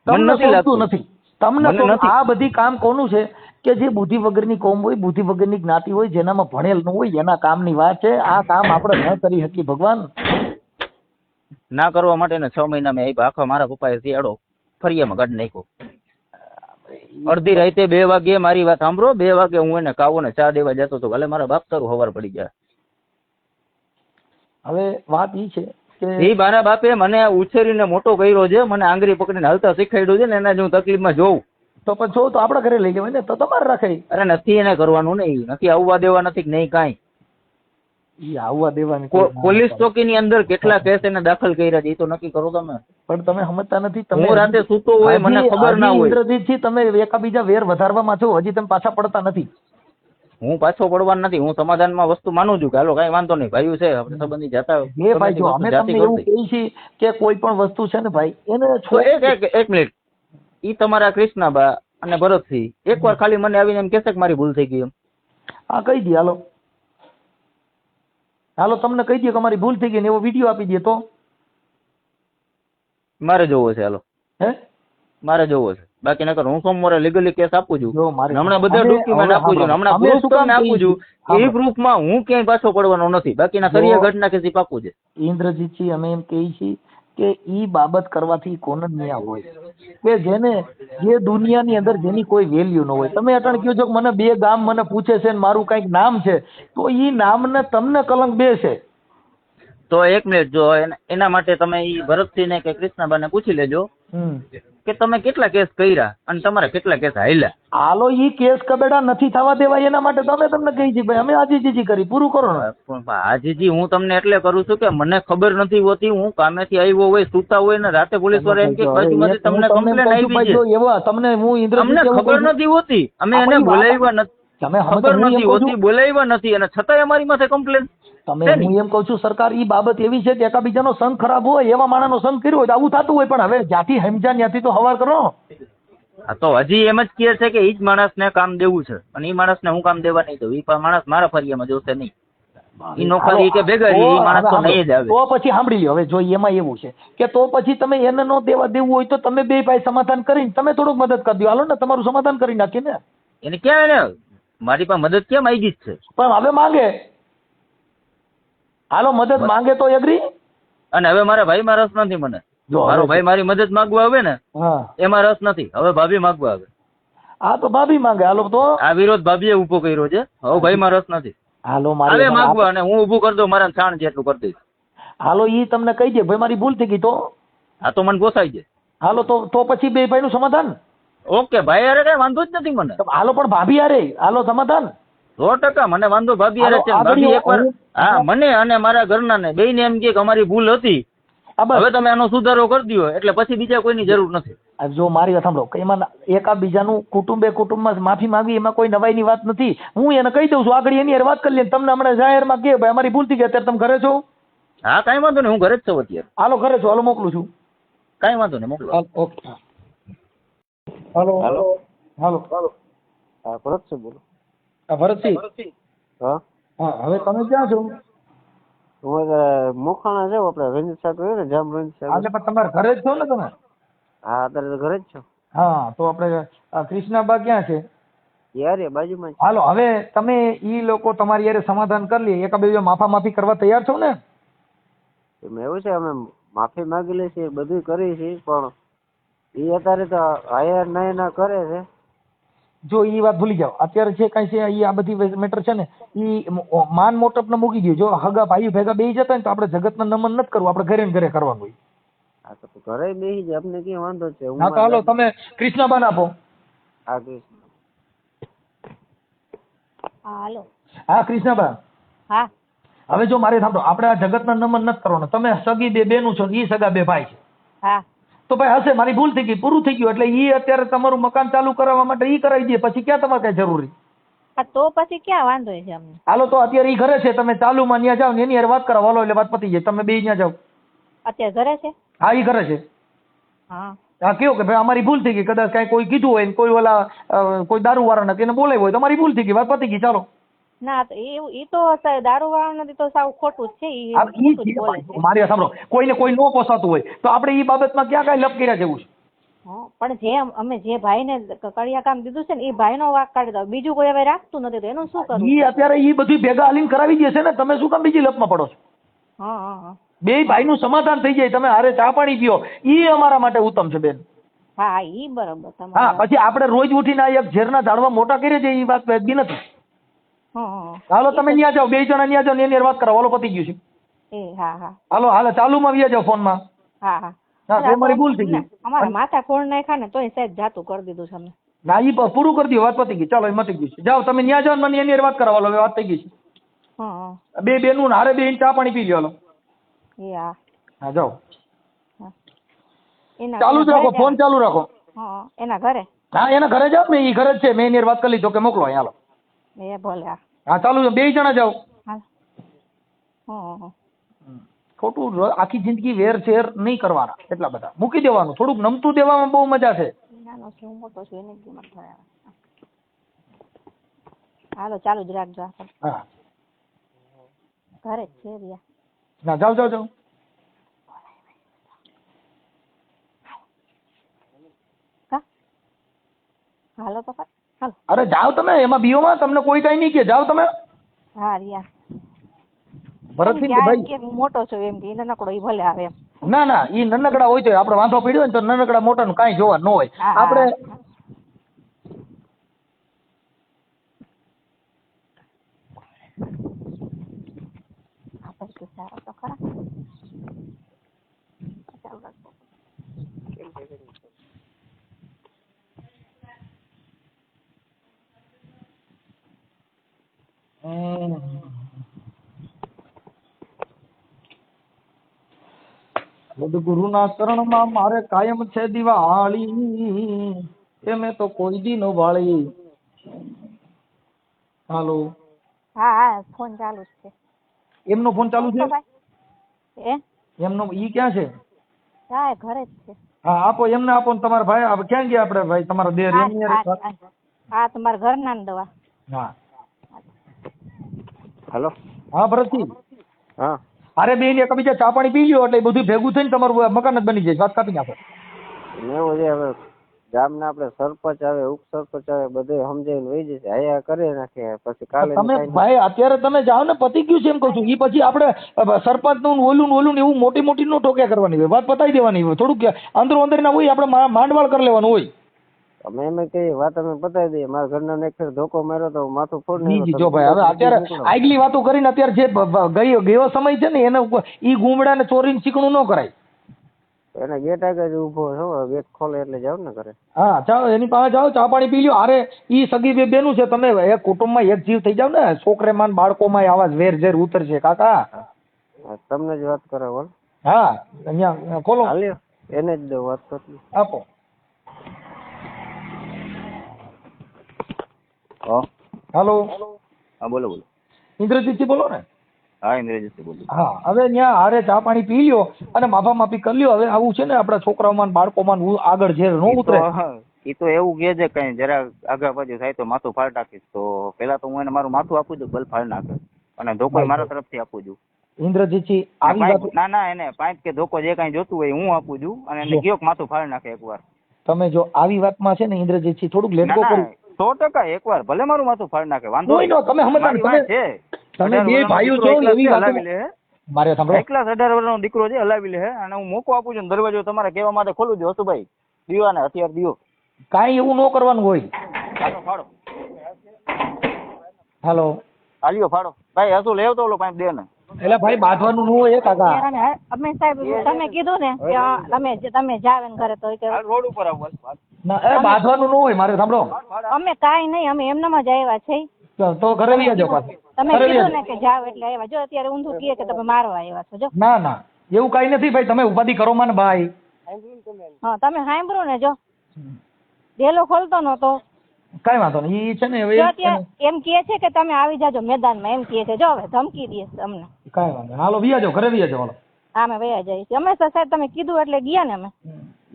તમને નથી લાગતું? નથી તમને? આ બધી કામ કોનું છે કે જે બુદ્ધિ વગરની કોમ હોય, બુદ્ધિ વગરની જ્ઞાતિ હોય, જેનામાં ભણેલ ન હોય, એના કામની વાત છે. આ કામ આપણે ન કરી શકીએ. ભગવાન ના કરવા માટે ને 6 મહિના મેં આખા મારા પપ્પાએ શિયાળો ફરિયામાં કાઢી નાખ્યો. અડધી રાતે 2 વાગે મારી વાત સાંભળો, 2 વાગે હું એને કાવો ને ચા દેવા જતો હતો. ભલે મારા બાપ તારું હવાર પડી ગયા. હવે વાત ઈ છે કે એ મારા બાપે મને ઉછેરીને મોટો કર્યો છે, મને આંગળી પકડીને હાલતા શીખવાડ્યું છે ને એના જે હું તકલીફમાં જોઉં તો પછી જો તો આપણા ઘરે લઈ જવાય ને, તો તમારે રખાય. અરે નથી એને કરવાનું નહીં, નથી આવવા દેવા, નથી નહીં કાંઈ. આવવા દેવાની પોલીસ ચોકીની અંદર કેટલા કેસ એને દાખલ કર્યા છે એ તો નક્કી કરો તમે. પણ તમે સમજતા નથી. તમે હું રાતે સૂતો હોય મને ખબર ના હોય. ઇન્દ્રજીતજી તમે એકાબીજા વેર વધારવામાં છો, હજી તમે પાછા પડતા નથી. હું પાછો પડવાનો નથી. હું સમાધાનમાં વસ્તુ માનું છું કે હાલો કઈ વાંધો નહીં, ભાઈઓ છે આપણે સંબંધી જતા. એ ભાઈ જો અમે તમને એવું કહીએ છીએ કે કોઈ પણ વસ્તુ છે ને ભાઈ એને એક મિનિટ, ઈ તમારા કૃષ્ણાબા અને ભરતસિંહ એકવાર ખાલી મને આવીને એમ કહેશે કે મારી ભૂલ થઈ ગઈ એમ? હા કહી દે. હાલો તમને કહી દે કે અમારી ભૂલ થઈ ગઈ ને એવો વિડીયો આપી દે તો મારે જોવો છે. હાલો મારે જોવો છે, બાકી નકર હું સોમવારે લીગલી કેસ આપું છું. હમણાં બધા ડોક્યુમેન્ટ આપું છું, હમણાં પ્રૂફ તમને આપું છું. એ પ્રૂફમાં હું ક્યાંય પાછો પડવાનો નથી. બાકીના સરિયા ઘટના કેસી પાકું છે. ઇન્દ્રજીતજી અમે એમ કહીએ છીએ કે ઈ બાબત કરવાથી કોણ ન્યાય હોય કે જેને જે દુનિયાની અંદર જેની કોઈ વેલ્યુ ન હોય. તમે અટણ કહો છો કે મને 2 ગામ મને પૂછે છે ને મારું કઈક નામ છે, તો ઈ નામને તમને કલંક બેસે. તો 1 મિનિટ, જો એના માટે તમે ઈ ભરતસિંહને કે કૃષ્ણાબાને પૂછી લેજો કે તમે કેટલા કેસ કર્યા અને તમારે કેટલા કેસ હાલ્યા. હાલો ઈ કેસ કબેડા નથી થવા દેવાય એના માટે તમે તમને કહી છે ભાઈ અમે આજીજી કરી પૂરું કરો ને. આજીજી હું તમને એટલે કરું છું કે મને ખબર નથી હોતી. હું કામેથી આવ્યો હોય, સૂતા હોય ને રાતે પોલીસ વાળા એમ કે તમને કમ્પ્લેન આવી છે એવા તમને હું અમને ખબર નથી હોતી. અમે એને બોલાવ્યા નથી, ખબર નથી હોતી, બોલાવ્યા નથી અને છતાંય અમારી માથે કમ્પ્લેન. તમે હું એમ કઉ છું સરકાર ઈ બાબત એવી છે કે એકાબીજાનો સંગ ખરાબ હોય, એવા માણસનો સંગ કર્યો હોય તો આવું થતું હોય. પણ હવે જ્યાંથી સમજ્યા ત્યાંથી તો હવાર કરો. તો હજી એમ જ કહે છે કે ઈ જ માણસને કામ દેવું છે અને ઈ માણસને હું કામ દેવા નહીં દઉં. ઈ માણસ મારા ફરિયામાં જોશે નહીં. ઈ નોકરી કે ભેગા ઈ માણસ તો નહીં જ આવે. તો પછી સાંભળી લ્યો, હવે જો એમાં એવું છે કે તો પછી તમે એને નો દેવા દેવું હોય તો તમે બે ભાઈ સમાધાન કરીને તમે થોડુંક મદદ કરી દો. હાલો ને તમારું સમાધાન કરી નાખીએ ને. એને ક્યાં ને મારી પાસે મદદ કેમ આવી ગઈ છે? પણ હવે માંગે, હાલો મદદ માંગે તો એગ્રી. અને હવે મારા ભાઈમાં રસ નથી મને. મારો ભાઈ મારી મદદ માંગવા આવે ને એમાં રસ નથી. હવે ભાભી માંગવા આવે. હા તો ભાભી માંગે. હાલો તો આ વિરોધ ભાભીએ ઉભો કર્યો છે. હવે ભાઈમાં રસ નથી. હાલો મારે માંગવા અને હું ઉભું કરી દઉં મારા છાણ જેટલું કરી દઈશ. હાલો ઈ તમને કહી દે ભાઈ મારી ભૂલ થઈ ગઈ તો. હા તો મને પોસાઈ જાય. હાલો તો પછી બે ભાઈ નું સમાધાન. ઓકે ભાઈ યાર કઈ વાંધો જ નથી મને. હાલો પણ ભાભી યારે હાલો સમાધાન 100% મને વાંધો ભાભી યારે છે. ભાભી એકવાર હા મને અને મારા ઘરના ને બેય ને એમ કે અમારી ભૂલ હતી, હવે તમે આનો સુધારો કરી દો એટલે પછી બીજા કોઈની જરૂર નથી. જો મારી વાત સાંભળો, એમાં એકાબીજાનું કુટુંબમાં માફી માંગવી એમાં કોઈ નવાઈની વાત નથી. હું એને કહી દઉં છું આગળ એની યાર વાત કરી લે. તમને હમણાં જાહેરમાં કે ભાઈ અમારી ભૂલ થઈ ગઈ, અત્યારે તમે ઘરે છો? હા કઈ વાંધો નહીં, હું ઘરે જ છું અત્યારે. હાલો ઘરે છો, હાલો મોકલું છું. કઈ વાંધો નહીં મોકલો. ઓકે હાલો હાલો હાલો હા ભરત છે બોલો. ભરતસિંહ હા હા હવે તમે ક્યાં છો? હું મોખાણા જાવ આપણે રંજીત સાહેબ રહ્યો ને જામ રંજીત સાહેબ. એટલે પણ તમારે ઘરે જ છો ને તમે? હા અત્યારે તો ઘરે જ છો. હા તો આપણે કૃષ્ણાબા ક્યાં છે? યાર બાજુમાં. હાલો હવે તમે ઈ લોકો તમારી યારે સમાધાન કરી લે, એકાબીજા માફી કરવા તૈયાર છો ને? એવું છે અમે માફી માંગી લે છે બધું કરી છે પણ એ અત્યારે તો હાયર ના કરે છે. જો ઈ વાત ભૂલી જાઓ, અત્યારે છે કઈ છે ઈ આ બધી મેટર છે ને ઈ માન મોટપ ને મૂકી દો. જો હગા ભાઈ ભેગા બેસી જતા ને તો આપણે જગતના નમન નથી કરવું, આપણે ઘરે ને ઘરે કરવાનું હોય. હા તો ઘરે બેસી જાય, આપણે ક્યાં વાંધો છે. હા તો હાલો તમે કૃષ્ણબાન આપો. હા કૃષ્ણ. હાલો હા કૃષ્ણબા. હા હવે જો મારે સાંભળો, આપણે આ જગતના નમન નથી કરવાનું. તમે સગી બે બેનું છો, ઈ સગા બે ભાઈ છે. હા તો ભાઈ હશે મારી ભૂલ થઈ ગઈ, પૂરું થઈ ગયું. એટલે ઈ અત્યારે તમારું મકાન ચાલુ કરાવવા માટે ઈ કરાવી દે, પછી ક્યાં તમારે કઈ જરૂરી? તો પછી ક્યાં વાંધો છે અમને? હાલો તો અત્યારે ઈ ઘરે છે, તમે ચાલુમાં ત્યાં જાઓ ને એની હારે વાત કરાવો. હાલો એટલે વાત પતી જાય, તમે બે ત્યાં જાઓ. અત્યારે ઘરે છે? હા ઈ ઘરે છે. હા હા કેવું કે ભાઈ અમારી ભૂલ થઈ ગઈ, કદાચ કઈ કોઈ કીધું હોય કોઈ ઓલા કોઈ દારૂ વાળા એને બોલાવ્યો હોય તો અમારી ભૂલ થઈ ગઈ, વાત પતી ગઈ, ચાલો. ના તો એ તો દારૂ વાળા નથી તો સાવ ખોટું જ છે. મારી સાંભળો, કોઈને કોઈ નો પોસાતું હોય તો આપણે ઈ બાબતમાં ક્યાં કઈ લપ કર્યા જેવું છે? પણ જે અમે જે ભાઈને કડિયા કામ દીધું છે ને એ ભાઈનો વાંક કાઢી દો, બીજું કોઈ હવે રાખતું નથી તો એનું શું કરવું? ઈ અત્યારે ઈ બધું ભેગા હાલીને કરાવી દે છે ને, તમે શું કામ બીજી લપમાં પડો છો? હા બે ભાઈનું સમાધાન થઈ જાય, તમે હારે ચા પાણી પીઓ, ઈ અમારા માટે ઉત્તમ છે બેન. હા ઈ બરોબર. હા પછી આપણે રોજ ઉઠીને એક ઝેરના ઝાડવા મોટા કરીએ છીએ, ઈ વાત વેદબી નથી. હાલો તમે ત્યાં જાઓ, બે જણા ત્યાં જાઓ ને એની વાત કરો. હાલો પતી ગયું છે. હાલો હાલો ચાલુમાં વ્યા જાઓ ફોનમાં. હા તમારી ભૂલ થઈ ગઈ. અમારા માથા ફોન નાખ્યા ને તોય સાહેબ જાતું કરી દીધું છે અમે. ના ઈ પૂરું કરી દો, વાત પતી ગઈ. ચાલો એ મટી ગયું છે. જાઓ તમે ત્યાં જાઓ ને મને એની વાત કરો. હાલો વાત થઈ ગઈ છે. બે બેનું હારે બે ચા પાણી પી લો. હાલો હા જાઓ. ચાલુ જ રાખો, ફોન ચાલુ રાખો. એના ઘરે? હા એના ઘરે જાઓ ને, ઈ ઘરે જ છે. મેં એની વાત કરી લીધો કે મોકલો અહીંયા. હાલો એ ભલે. હા ચાલુ, બે જણા જાઓ. હા ખોટું આખી જિંદગી વેર શેર નહીં કરવાના, એટલા બધા મૂકી દેવાનું. થોડુંક નમતું દેવામાં બહુ મજા છે. હાલો ચાલુ જ રાખજો. હા ઘરે જ છે રિયા. ના જાઓ જાઓ જાઓ. હાલો તો હાલો. અરે જાઓ તમે, એમાં બીઓમાં તમને કોઈ કઈ નહીં કે, જાઓ તમે. હા રિયા ભરતસિંહ ભાઈ મોટો છો એમ કે નાનકડો ઈ ભલે આવે એમ. ના ના ઈ નાનકડા હોય તો આપણે વાંધો પડ્યો ને તો નાનકડા મોટા નું કઈ જોવા ન હોય. આપણે તો ખરા સદગુરુના ચરણમાં મારે કાયમ છે દિવાળી, એ મેં તો કોઈ દી નો વાળી. હાલો હા ફોન ચાલુ છે. એમનો ફોન ચાલુ છે? એમનો ઈ ક્યાં છે? હા ઘરે જ છે. હા આપો, એમને આપો ને તમારા ભાઈ ક્યાં ગયા આપણે ભાઈ તમારા દેર? હા તમારા ઘરના દવા. હા હેલો. હા ભરતજી. હા. અરે બેન એકબીજા ચા પાણી પી લ્યો એટલે એ બધું ભેગું થઈને તમારું મકાન જ બની જાય. વાત કાપી નાખો. એવું છે હવે ગામના આપણે સરપંચ આવે, ઉપસરપંચ આવે, બધે સમજાવીને વહી જશે. આયા કરી નાખે પછી કાલે. તમે ભાઈ અત્યારે તમે જાઓ ને, પતી ગયું છે એમ કહું છું. એ પછી આપણે સરપંચ નું ઓલું ને એવું મોટી મોટી નો ટોક્યા કરવાની હોય, વાત પતાવી દેવાની હોય. થોડુંક અંદરો અંદર ના હોય આપણે માંડવાળ કરી લેવાનું હોય. અમે એમ કહીએ વાત અમે પતાવી દઈએ. મારા ઘરના એક ફેર ધોકો માર્યો તો માથું ફોડ નહીં જો ભાઈ, હવે અત્યારે આગલી વાતો કરીને અત્યારે જે ગયો સમય છે ને એને ઈ ગુમડા ને ચોરીને ચીકણું ન કરાય. એને ગેટ આગળ ઉભો છો, ગેટ ખોલે એટલે જાવ ને કરે. હા ચાલો એની પાસે જાઓ, ચા પાણી પી લ્યો. અરે ઈ સગી બેનું છે, તમે એક કુટુંબમાં એક જીવ થઈ જાવ ને, છોકરેમાં બાળકોમાં આવા વેર ઝેર ઉતરશે કાકા. તમને જ વાત કરે બોલ. હા અહીંયા ખોલો, એને જ દો વાત કરી આપો. હાલો. હા બોલો બોલો. ઇન્દ્રજીતજી બોલો ને? હા ઇન્દ્રજીતજી બોલું. હા હવે ત્યાં હારે ચા પાણી પી લ્યો અને માફા માફી કરી લ્યો. હવે આવું છે ને આપડા છોકરાઓમાં બાળકોમાં આગળ ઝેર ન ઉતરે. એ તો એવું કે છે કઈ જરા આગળ પાછું થાય તો માથું ફાડ નાખીશ. તો પેલા તો હું એને મારું માથું આપું છું, બલ ફાડ નાખે અને ધોકો મારા તરફથી આપું છું. ઇન્દ્રજીતજી આવી વાત ના એને પાઇપ કે ધોકો જે કઈ જોતું હોય હું આપું છું અને એને કયો માથું ફાડ નાખે એકવાર. તમે જો આવી વાતમાં છે ને ઇન્દ્રજીતજી થોડુંક લેટ ગો કરો. 100% એકવાર ભલે મારું માથું ફાડ નાખે, વાંધો નહીં. તમે સમજતા છે, તમે બે ભાઈઓ છો એવી વાત મારે સાંભળો. એકલા 18 વર્ષનો દીકરો છે, હલાવી લે અને હું મોકો આપું છું. દરવાજો તમારે કહેવા માટે ખોલું છું. હસુભાઈ દીવા ને હથિયાર દીવો, કાઈ એવું ન કરવાનું હોય. ફાડો. હાલો હાલ્યો ફાડો ભાઈ. હસુ લેવ તો ઓલો પાઇપ દે ને. એટલે ભાઈ બાંધવાનું ન હોય કાકા. અમે સાહેબ તમે કીધું ને કે તમે જાવ ને ઘરે તો રોડ ઉપર આવો. ના બાંધવાનું ન હોય. મારે સાંભળો, અમે કાઈ નહીં, અમે એમનામાં જ આવ્યા છે. તો ઘરે લઈ જાજો પાછા. તમે કીધું ને કે જાવ એટલે આવ્યા. જો અત્યારે ઊંધું કહે કે તમે મારવા આવ્યા છો. જો ના એવું કઈ નથી ભાઈ, તમે ઉપાધિ કરો માં ભાઈ. હા તમે સાંભળો ને, જો ડેલો ખોલતો નતો. કઈ વાંધો નહીં. ઈ છે ને હવે એમ કહે છે કે તમે આવી જાજો મેદાનમાં, એમ કહે છે. જો હવે ધમકી દે અમને. કઈ વાંધો, હાલો વિયાજો, ઘરે વિયાજો. હાલો હા અમે વયા જઈએ અમે. તો સાહેબ તમે કીધું એટલે ગયા ને અમે.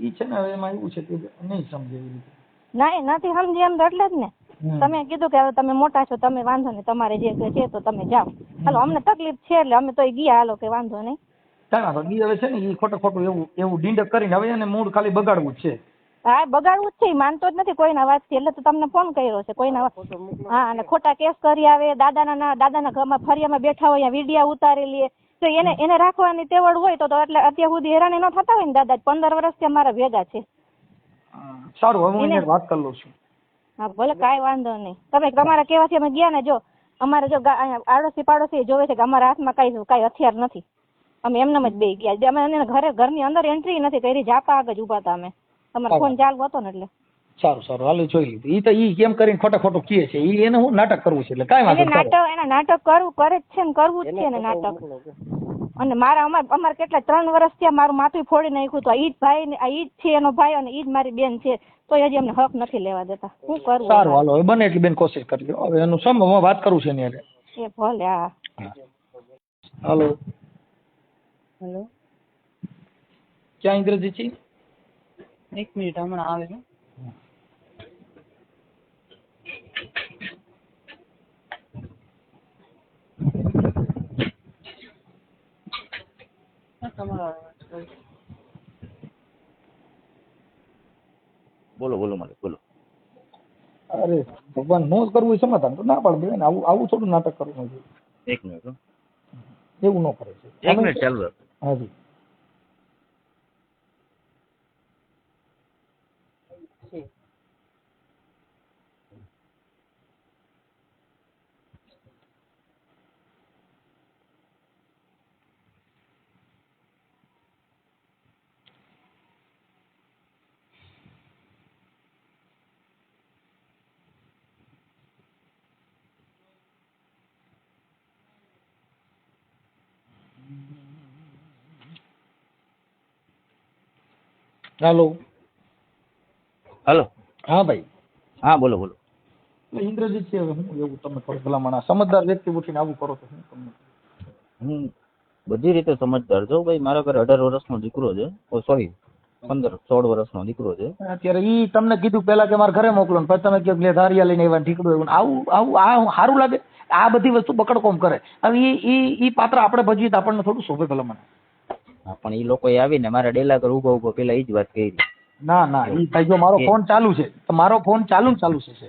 ઈ છે ને હવે એમાં એવું છે કે નહીં સમજે એવી રીતે. ના નથી સમજી એમ તો એટલે જ ને તમે કીધું કે હવે તમે મોટા છો, તમે વાંધો નહીં, તમારે જે છે તો તમે જાઓ. હાલો અમને તકલીફ છે એટલે અમે તો ગયા. હાલો કે વાંધો નહીં. હવે છે ને એ ખોટું એવું ડીંડક કરીને હવે એને મૂડ ખાલી બગાડવું જ છે. હા બગાડવું જ છે, માનતો જ નથી કોઈના વાતથી. એટલે તો તમને ફોન કર્યો છે કોઈના. હા અને ખોટા કેસ કરી આવે. દાદાના ઘરમાં ફરિયામાં બેઠા હોય, વિડીયા ઉતારી લે. તો એને રાખવાની તેવડ હોય તો એટલે અત્યાર સુધી હેરાન ન થતા હોય ને. દાદા 15 વર્ષથી અમારા ભેગા છે. સારું હવે હું એને વાત કરી લઉં છું. હા ભલે કાંઈ વાંધો નહીં. તમે તમારા કહેવાથી અમે ગયા ને. જો અમારે જો આડોશી પાડોશી જોવે છે કે અમારા હાથમાં કાંઈ હથિયાર નથી. અમે એમનેમ જ બે ગયા. અમે ઘરની અંદર એન્ટ્રી નથી કરી. જાપા આગળ જ ઉભા હતા અમે. તમારો ફોન ચાલુ હતો ને એટલે. સારું હાલો જોઈ લીધું. ઈ તો ઈ કેમ કરીને ખોટું કહે છે. ઈ એને હું નાટક કરવું છે એટલે કાંઈ વાંધો નહીં. એને નાટક કરે જ છે ને, કરવું જ છે ને નાટક. અને અમારે કેટલા 3 વર્ષ થયા મારું માથું ફોડી નાખ્યું હતું. ઈ જ ભાઈ ને ઈ જ છે એનો ભાઈ અને ઈ જ મારી બેન છે. તો હજી અમને હક નથી લેવા દેતા. શું કરવું? સારું હાલો હવે બને એટલી બેન કોશિશ કરજો. હવે એનું હું વાત કરું છું એની. એ ભલે. હા હાલો હેલો ક્યાં ઇન્દ્રજીતજી? 1 મિનિટ હમણાં આવે છે. બોલો મારે બોલો. અરે ભગવાન નો કરવું સમાધાન તો ના પાડી દે ને. આવું થોડું નાટક કરવું જોઈએ. 1 મિનિટ એવું ન કરે છે. 1 મિનિટ ચાલુ રાખ. હાજી હાલો હા ભાઈ. હા બોલો. ઇન્દ્રજીત છે. હું એવું તમે થોડું ભલામણ સમજદાર વ્યક્તિ ઉઠીને આવું કરો તો તમને. હું બધી રીતે સમજદાર છું ભાઈ. મારા ઘરે 18 વર્ષનો દીકરો છે. સોરી 15-16 વર્ષનો દીકરો છે. અત્યારે ઈ તમને કીધું પેલા કે મારે ઘરે મોકલો ને પછી તમે કહો કે ધારિયા લઈને આવ્યા ઠીકડું આવ્યું. આવું આ સારું લાગે? આ બધી વસ્તુ બકડકોમ કરે. હવે ઈ પાત્ર આપણે ભજવી તો આપણને થોડું શોભે ભલા મને. પણ ઈ લોકો આવીને મારા ડેલા પર ઉભો પેલા ઈ જ વાત કરી. ના ઈ ભાઈ જો મારો ફોન ચાલુ છે તો મારો ફોન ચાલુ છે.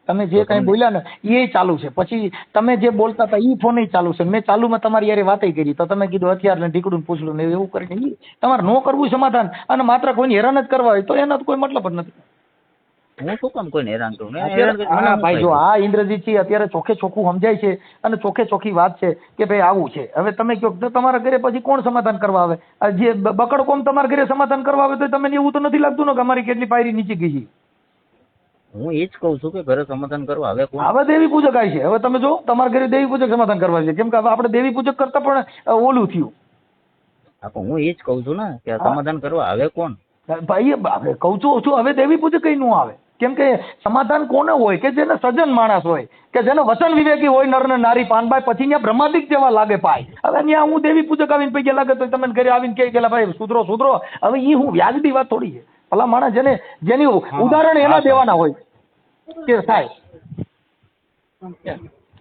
તમે જે કઈ બોલ્યા ને એ ચાલુ છે, પછી તમે જે બોલતા હતા ઈ ફોન ચાલુ છે. મેં ચાલુમાં તમારી યારે વાતે કરી તો તમે કીધું હથિયાર ને ઢીકડું પૂછડું ને એવું કરીને તમારે ન કરવું સમાધાન અને માત્ર કોઈને હેરાન જ કરવા હોય તો એનો કોઈ મતલબ જ નથી. હું શું કામ કોઈને હેરાન કરું? ભાઈ જો આ ઇન્દ્રજીત અત્યારે ચોખ્ખે ચોખ્ખું સમજાય છે અને ચોખ્ખે ચોખ્ખી વાત છે કે ભાઈ આવું છે. હવે તમે કહો તો તમારા ઘરે પછી કોણ સમાધાન કરવા આવે? જે બકડકોમ તમારા ઘરે સમાધાન કરવા આવે તો તમને એવું તો નથી લાગતું ને કે અમારી કેટલી પાયરી નીચે ગઈ છે? હું એ જ કઉ છું કે ઘરે સમાધાન કરવા આવે કોણ? હવે દેવી પૂજક આવી છે. હવે તમે જો તમારા ઘરે દેવી પૂજક સમાધાન કરવા છે, કેમ કે હવે આપણે દેવી પૂજક કરતા પણ ઓલું થયું. હું એ જ કઉ છું ને કે સમાધાન કરવા આવે કોણ? ભાઈ કઉ છું હવે દેવી પૂજક કઈ નું આવે, કેમ કે સમાધાન કોને હોય કે જેને સજ્જન માણસ હોય, કે જેને વચન વિવેકી હોય, નર ને નારી પાનભાઈ, પછી ત્યાં બ્રહ્માદિક જેવા લાગે પાય. હવે ત્યાં હું દેવી પૂજક આવીને પૈકી લાગે તો તમે ઘરે આવીને કહી ગયેલા ભાઈ સુધરો. હવે એ હું વ્યાજબી વાત થોડી છે? ભલા માણસ જેની ઉદાહરણ એના દેવાના હોય કે થાય.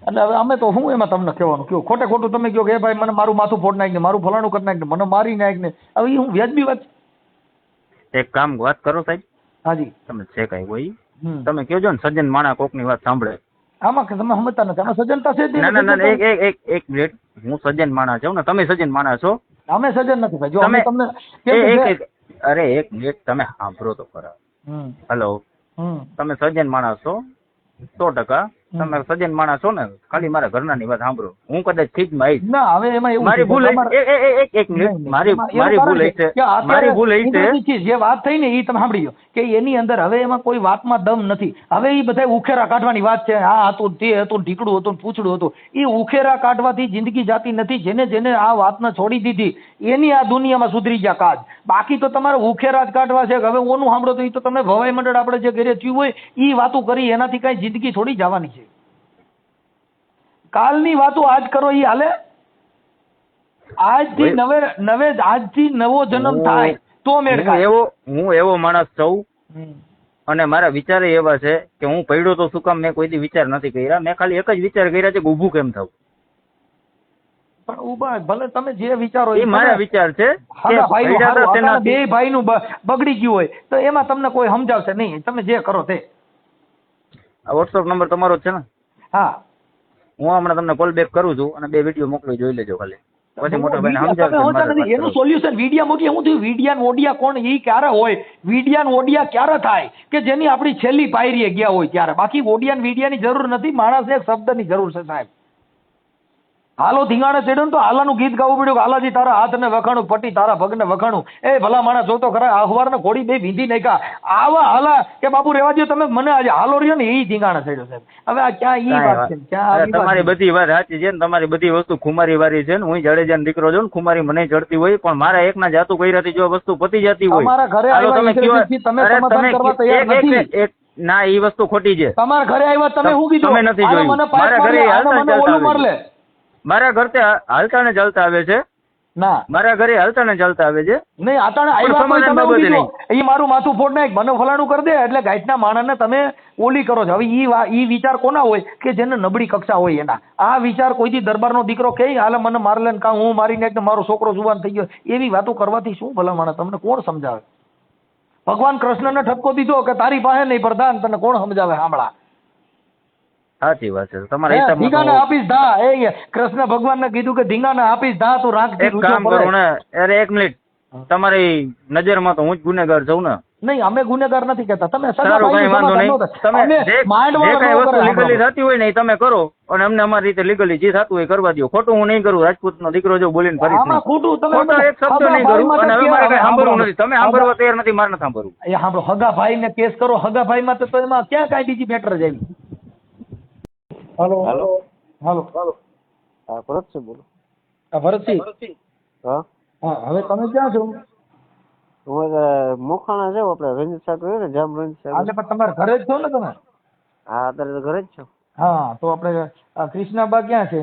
અને હવે અમે તો હું એમાં તમને કહેવાનું કયો ખોટે ખોટું તમે કહો કે ભાઈ મને મારું માથું ફોડ નાખ ને, મારું ફલાણું કરી નાખ ને, મને મારી નાખ ને. હવે એ હું વ્યાજબી વાત. એક કામ વાત કરો સાહેબ. હાજી. તમે છે કઈ હોય તમે કહેજો ને સજ્જન માણા કોક ની વાત સાંભળે. આમાં તમે સમજતા નથી. આમાં સજ્જનતા છે જ નહીં. ના એક મિનિટ, હું સજ્જન માણા છું ને તમે સજ્જન માણા છો? અમે સજ્જન નથી ભાઈ. જો અમે તમને અરે એક મિનિટ તમે સાંભળો તો ખરા. હેલો, તમે સજ્જન માણસ છો 100%. તમે સજ્જન માણસ છો ને, ખાલી મારા ઘરના ની વાત સાંભળો. હું કદાચ ઠીક માં આવીશ ના. હવે એમાં એવું મારી ભૂલ એક મિનિટ મારી ભૂલ છે. જે વાત થઈ ને એ તમે સાંભળી કે એની અંદર હવે એમાં કોઈ વાતમાં દમ નથી. હવે એ બધા ઉખેરા કાઢવાની વાત છે. આ હતું, તે હતું, ઢીકડું હતું, પૂછડું હતું. એ ઉખેરા કાઢવાથી જિંદગી જાતી નથી. જેને આ વાતને છોડી દીધી એની આ દુનિયામાં સુધરી ગયા કાજ. બાકી તો તમારે ઉખેરા જ કાઢવા છે. હવે ઓનું સાંભળો તો એ તો તમે ભવાઈ મંડળ આપણે જે ઘરે થયું હોય એ વાતો કરી, એનાથી કઈ જિંદગી થોડી જવાની છે. કાલની વાતો આજ કરો એ હાલે? આજથી નવો જન્મ થાય તો મેળ ખાય. હું એવો માણસ છું અને મારા વિચાર એવા છે કે હું પડ્યો તો શું કામ મેં કોઈ દી વિચાર નથી કર્યા. મેં ખાલી એક જ વિચાર કર્યા છે કે ઊભું કેમ થવું. પણ ઉભા ભલે તમે જે વિચારો એ મારા વિચાર છે. બે ભાઈ નું બગડી ગયું હોય તો એમાં તમને કોઈ સમજાવશે નહીં. તમે જે કરો તે. આ વોટ્સઅપ નંબર તમારો જ છે ને? હા. હું હમણાં તમને કોલ બેક કરું છું અને 2 વિડીયો મોકલી જોઈ લેજો ખાલી. પછી મોટા ભાઈને સમજાવશે. એનું સોલ્યુશન વિડિયા મોકલી શું થયું? વિડિયા ને ઓડિયા કોણ એ ક્યારે હોય? વિડિયા ને ઓડિયા ક્યારે થાય કે જેની આપણી છેલ્લી પાયરીએ ગયા હોય ત્યારે. બાકી ઓડિયા ને વિડિયાની જરૂર નથી. માણસને એક શબ્દની જરૂર છે સાહેબ. હાલો ધીંગાણે ચડ્યો તો હાલાનું ગીત ગાવું પડ્યું. હાલાજી તારા હાથ ને વખાણું, પટી તારા પગ ને વખાણું. એ ભલા માણસ જોતો ખરા અખબાર ને ઘોડી બે વિંધી નાખ્યા. આવા હાલા કે બાપુ રેવા દો તમે, મને આજે હાલો રહ્યો ને એ ધીંગાણે ચડ્યો સાહેબ. હવે આ ક્યાં ઈ વાત છે? ક્યાં તમારી બધી વાત સાચી છે ને તમારી બધી વસ્તુ ખુમારી વાળી છે ને. હું જાડેજા નો દીકરો છું ને, ખુમારી મને ચડતી હોય પણ મારા એક ના જાતું કર્યાથી જો વસ્તુ પતી જતી હોય. તમારા ઘરે ના એ વસ્તુ ખોટી છે. તમારા ઘરે આવ્યા તમે શું કીધું? તમે નથી જોયું. મારા ઘરે હાલતા ને ચાલતા આવે છે. ના મારા ઘરે હાલતા ને ચાલતા આવે છે. નહીં આતાને આવ્યા એ મારું માથું ફોડ નાખ, મને ફલાણું કરી દે એટલે ગાઈટના માણસને તમે ઓલી કરો છો. હવે ઈ વિચાર કોના હોય કે જેને નબળી કક્ષા હોય એના. આ વિચાર કોઈથી દરબારનો દીકરો કે હાલે મને માર લે કા હું મારી નાખ ને મારો છોકરો જુવાન થઈ ગયો, એવી વાતો કરવાથી શું ભલા માણસ તમને કોણ સમજાવે? ભગવાન કૃષ્ણને ઠપકો દીધો કે તારી પાસે નહીં પ્રધાન, તને કોણ સમજાવે? સાંભળા સાચી વાત છે તમારે. ધીંગાને આપીશ ધા. એ કૃષ્ણ ભગવાન ને કીધું કે ધીંગાને આપીશ ધા, તું રાખ. એક કામ કરું ને. અરે એક મિનિટ, તમારી નજરમાં તો હું જ ગુનેગાર છું ને? નહીં અમે ગુનેગાર નથી કહેતા. તમે લીગલી થતી હોય ને તમે કરો અને અમને અમારી રીતે લીગલી જે થતું હોય કરવા દો. ખોટું હું નહીં કરું. રાજપૂત નો દીકરો જો બોલીને ફરી ખોટો એક શબ્દ નહીં કરું અને હવે મારે કઈ સાંભળવું નથી. તમે સાંભળવા તૈયાર નથી, મારે નથી સાંભળવું. એ સાંભળો, હગા ભાઈ ને કેસ કરો. હગા ભાઈ માં તો એમાં ક્યાં કઈ બીજી મેટર જ આવી? હાલો હાલો હાલો હાલો. હા ભરતસિંહ બોલો. ભરતસિંહ. હા હા. હવે તમે ક્યાં છો? હું મોખાણા જાવ. આપણે રંજીત સાહેબ હોય ને, જામ રંજીત સાહેબ. એટલે તમારા ઘરે જ છો ને તમે? હા અત્યારે તો ઘરે જ છો. હા તો આપણે કૃષ્ણાબા ક્યાં છે?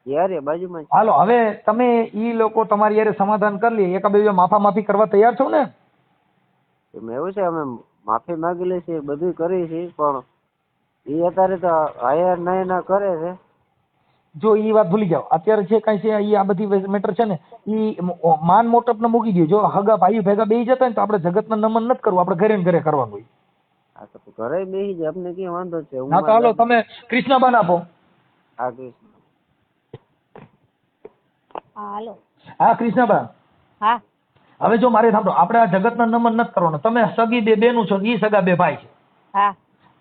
યાર બાજુમાં. હાલો હવે તમે ઈ લોકો તમારી યારે સમાધાન કરી લે, એકાબીજા માફી કરવા તૈયાર છો ને? એવું છે, અમે માફી માંગી લે છે, બધું કરી છે, પણ એ અત્યારે તો હાયર નહીં ના કરે છે. જો ઈ વાત ભૂલી જાઓ, અત્યારે જે કઈ છે ઈ આ બધી મેટર છે ને ઈ માન મોટપ ને મૂકી દો. જો હગા ભાઈ ભેગા બેસી જતા ને તો આપણે જગતના નમન નથી કરવું, આપણે ઘરે ને ઘરે કરવાનું હોય. હા તો ઘરે બેસી જાય, આપણે ક્યાં વાંધો છે. હા તો હાલો તમે કૃષ્ણબાન આપો. હા કૃષ્ણ. હાલો. હા કૃષ્ણબા. હા. હવે જો મારે સાંભળો, આપણે આ જગતના નમન નથી કરવાના. તમે સગી બે બેનું છો, ઈ સગા બે ભાઈ છે. હા.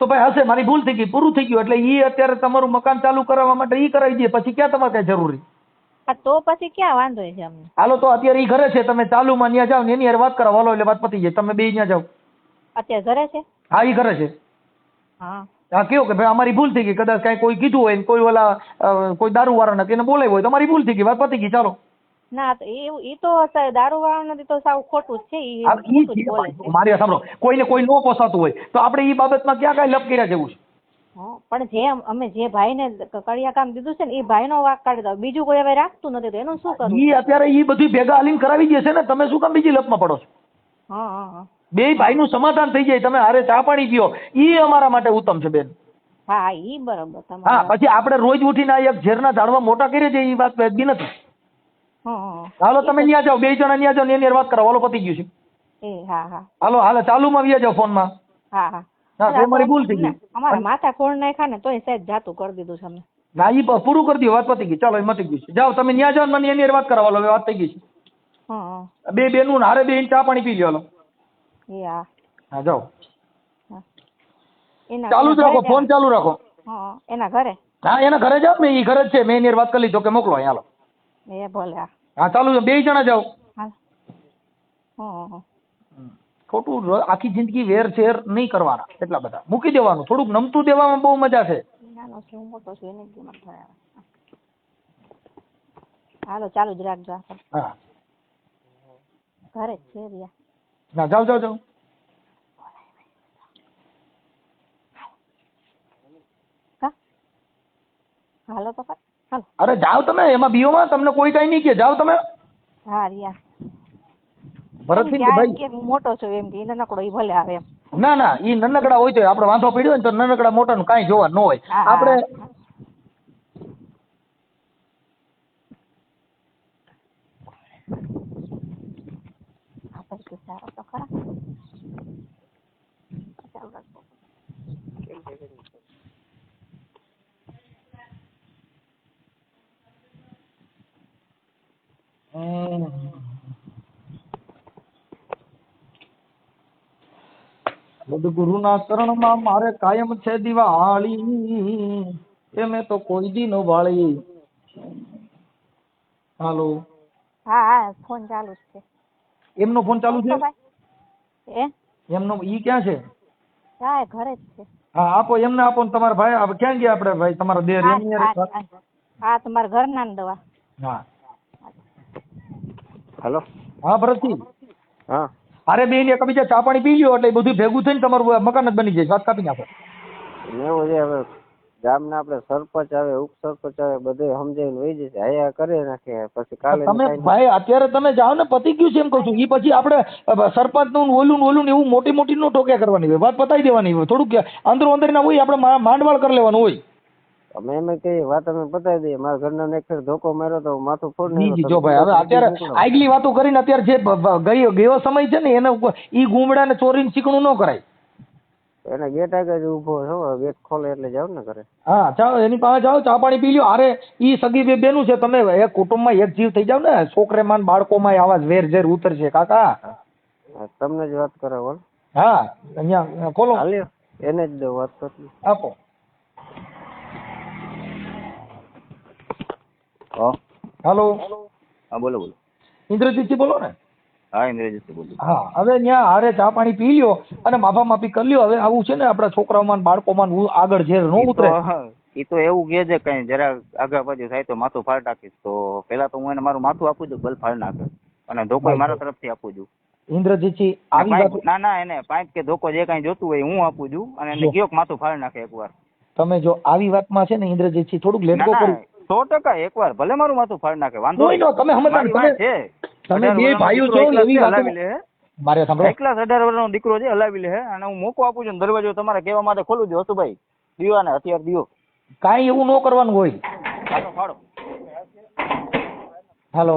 તો ભાઈ હશે, મારી ભૂલ થઈ ગઈ, પૂરું થઈ ગયું. એટલે ઈ અત્યારે તમારું મકાન ચાલુ કરાવવા માટે ઈ કરાવી દે, પછી ક્યાં તમારે કઈ જરૂરી? તો પછી ક્યાં વાંધો છે અમને? હાલો તો અત્યારે ઈ ઘરે છે, તમે ચાલુમાં ત્યાં જાઓ ને એની હારે વાત કરાવો, હાલો એટલે વાત પતી જાય. તમે બે ત્યાં જાઓ. અત્યારે ઘરે છે? હા ઈ ઘરે છે. હા. હા કેવું કે ભાઈ અમારી ભૂલ થઈ ગઈ, કદાચ કઈ કોઈ કીધું હોય, કોઈ ઓલા કોઈ દારૂ વાળા નથી એને બોલાવ્યો હોય તો અમારી ભૂલ થઈ ગઈ, વાત પતી ગઈ, ચાલો. ના એ તો દારૂ વાળા નથી તો સાવ ખોટું જ છે. મારી સાંભળો, કોઈને કોઈ નો પોસાતું હોય તો આપણે ઈ બાબતમાં ક્યાં કઈ લપ કર્યા જેવું છે? પણ જે અમે જે ભાઈને કડિયા કામ દીધું છે ને એ ભાઈનો વાંક કાઢી દો, બીજું કોઈ હવે રાખતું નથી તો એનું શું કરવું? ઈ અત્યારે ઈ બધું ભેગા હાલીને કરાવી દે છે ને, તમે શું કામ બીજી લપમાં પડો છો? હા. બે ભાઈનું સમાધાન થઈ જાય, તમે હારે ચા પાણી પીઓ, ઈ અમારા માટે ઉત્તમ છે બેન. હા ઈ બરાબર. હા પછી આપણે રોજ ઉઠીને એક ઝેરના ઝાડવા મોટા કરીએ છીએ, ઈ વાત વેદબી નથી. હાલો તમે ત્યાં જાઓ, બે જણા ત્યાં જાઓ ને એની વાત કરો, હાલો પતી ગયું છે. હા. હાલો ચાલુમાં વ્યા જાઓ ફોનમાં. હા. મારી ભૂલ થઈ ગઈ. અમારા માથા ફોન નાખ્યા ને તોય સાહેબ જાતું કરી દીધું છે અમે. ના ઈ પૂરું કરી દો, વાત પતી ગઈ, ચાલો મટી ગયું છે. જાઓ તમે ત્યાં જાઓ ને મને એની વાત કરો, હાલો વાત થઈ ગઈ છે. બે બેનું હારે બે ચા પાણી પી લો. હા જાઓ. ચાલુ જ રાખો, ફોન ચાલુ રાખો. એના ઘરે? હા એના ઘરે જાઓ ને, ઈ ઘરે જ છે, મેં એની વાત કરી લીધો કે મોકલો અહીં, હાલો. એ ભલે. હા ચાલુ, બે જણા જાઓ. હા. ખોટું આખી જિંદગી વેર શેર નહીં કરવાના, એટલા બધા મૂકી દેવાનું. થોડુંક નમતું દેવામાં બહુ મજા છે. હાલો ચાલુ જ રાખજો. હા ઘરે જ છે રિયા. ના જાઓ. હાલો તો હાલો. અરે જાઓ તમે, એમાં બીઓમાં તમને કોઈ કઈ નહીં કે, જાઓ તમે. હા રિયા. ભરતસિંહ ભાઈ મોટો છો એમ કે નાનકડો ઈ ભલે આવે એમ. ના ઈ નાનકડા હોય તો આપણે વાંધો પડ્યો ને તો નાનકડા મોટા નું કાંઈ જોવા ન હોય. આપણે સદગુરુના ચરણમાં મારે કાયમ છે દિવાળી, એ મેં તો કોઈ દી નો વાળી. હાલો. હા ફોન ચાલુ છે. એમનો ફોન ચાલુ છે? એમનો ઈ ક્યાં છે? હા ઘરે જ છે. હા આપો, એમને આપો ને તમારા ભાઈ ક્યાં ગયા? આપણે ભાઈ તમારા દેર. હા તમારા ઘરના દવા. હા હાલો. હા ભરતસિંહ. હા. અરે બેન એકબીજા ચા પાણી પી લ્યો એટલે બધું ભેગું થઈને તમારું મકાન જ બની જાય. વાત કાપી નાખો. એવું છે, હવે ગામના આપણે સરપંચ આવે, ઉપસરપંચ આવે, બધે સમજાવીને વહી જશે. આયા કરી નાખે પછી કાલે. તમે ભાઈ અત્યારે તમે જાઓ ને, પતી ગયું છે એમ કહું છું. ઈ પછી આપણે સરપંચ નું ઓલું એવું મોટી નો ટોક્યા કરવાની હોય, વાત પતાવી દેવાની હોય. થોડુંક અંદરો અંદર ના હોય, આપણે માંડવાળ કરી લેવાનું હોય. અમે એમ કઈ વાત અમે પતાવી દઈએ. મારા ઘરના ને એક ધોકો માર્યો તો માથું ફોડ નહીં. જો ભાઈ હવે અત્યારે આગલી વાતો કરીને અત્યારે જે ગયો સમય છે ને એને ઈ ગુમડા ને ચોરીને ચીકણું ન કરાય. એને ગેટ આગળ ઉભો છો, ગેટ ખોલે એટલે જાવ ને ઘરે. હા ચાલો એની પાસે જાઓ, ચા પાણી પી લ્યો. અરે ઈ સગી બે બેનું છે, તમે એક કુટુંબમાં એક જીવ થઈ જાવ ને. છોકરેમાં બાળકોમાં આવા વેર ઝેર ઉતરશે કાકા. તમને જ વાત કરે બોલ. હા અહીંયા ખોલો, એને જ દો વાત કરી આપો. હાલો. હા બોલો. ઇન્દ્રજીતજી બોલો ને? હા ઇન્દ્રજીત બોલું. હા હવે ત્યાં હારે ચા પાણી પી લ્યો અને માફા માફી કરી લ્યો. હવે આવું છે ને આપડા છોકરાઓમાં બાળકોમાં આગળ ઝેર ન ઉતરે. એ તો એવું કે છે કઈ જરા આગળ પાછું થાય તો માથું ફાડ નાખીશ. તો પેલા તો હું એને મારું માથું આપું છું, બલ ફાડ નાખે અને ધોકો મારા તરફથી આપું છું. ઇન્દ્રજીતજી ના એને પાઇપ કે ધોકો જે કઈ જોતું હોય હું આપું છું અને એને કયો માથું ફાડ નાખે એકવાર. તમે જો આવી વાતમાં છે ને ઇન્દ્રજીતજી થોડુંક લેટ ગો કરી. 100% એકવાર ભલે મારું માથું ફાડી નાખે વાંધો કોઈ નો તમે સમજતા મારી વાત છે તમે બે ભાઈઓ છો એવી વાત હલાવી લે મારે સાંભળો ક્લાસ 18 વર્ષનો દીકરો છે હલાવી લે અને હું મોકો આપું છું દરવાજો તમારે કહેવા માટે ખોલું દો હસુભાઈ દીવાને હથિયાર દિયો કાંઈ એવું ન કરવાનું હોય ફાડો હાલો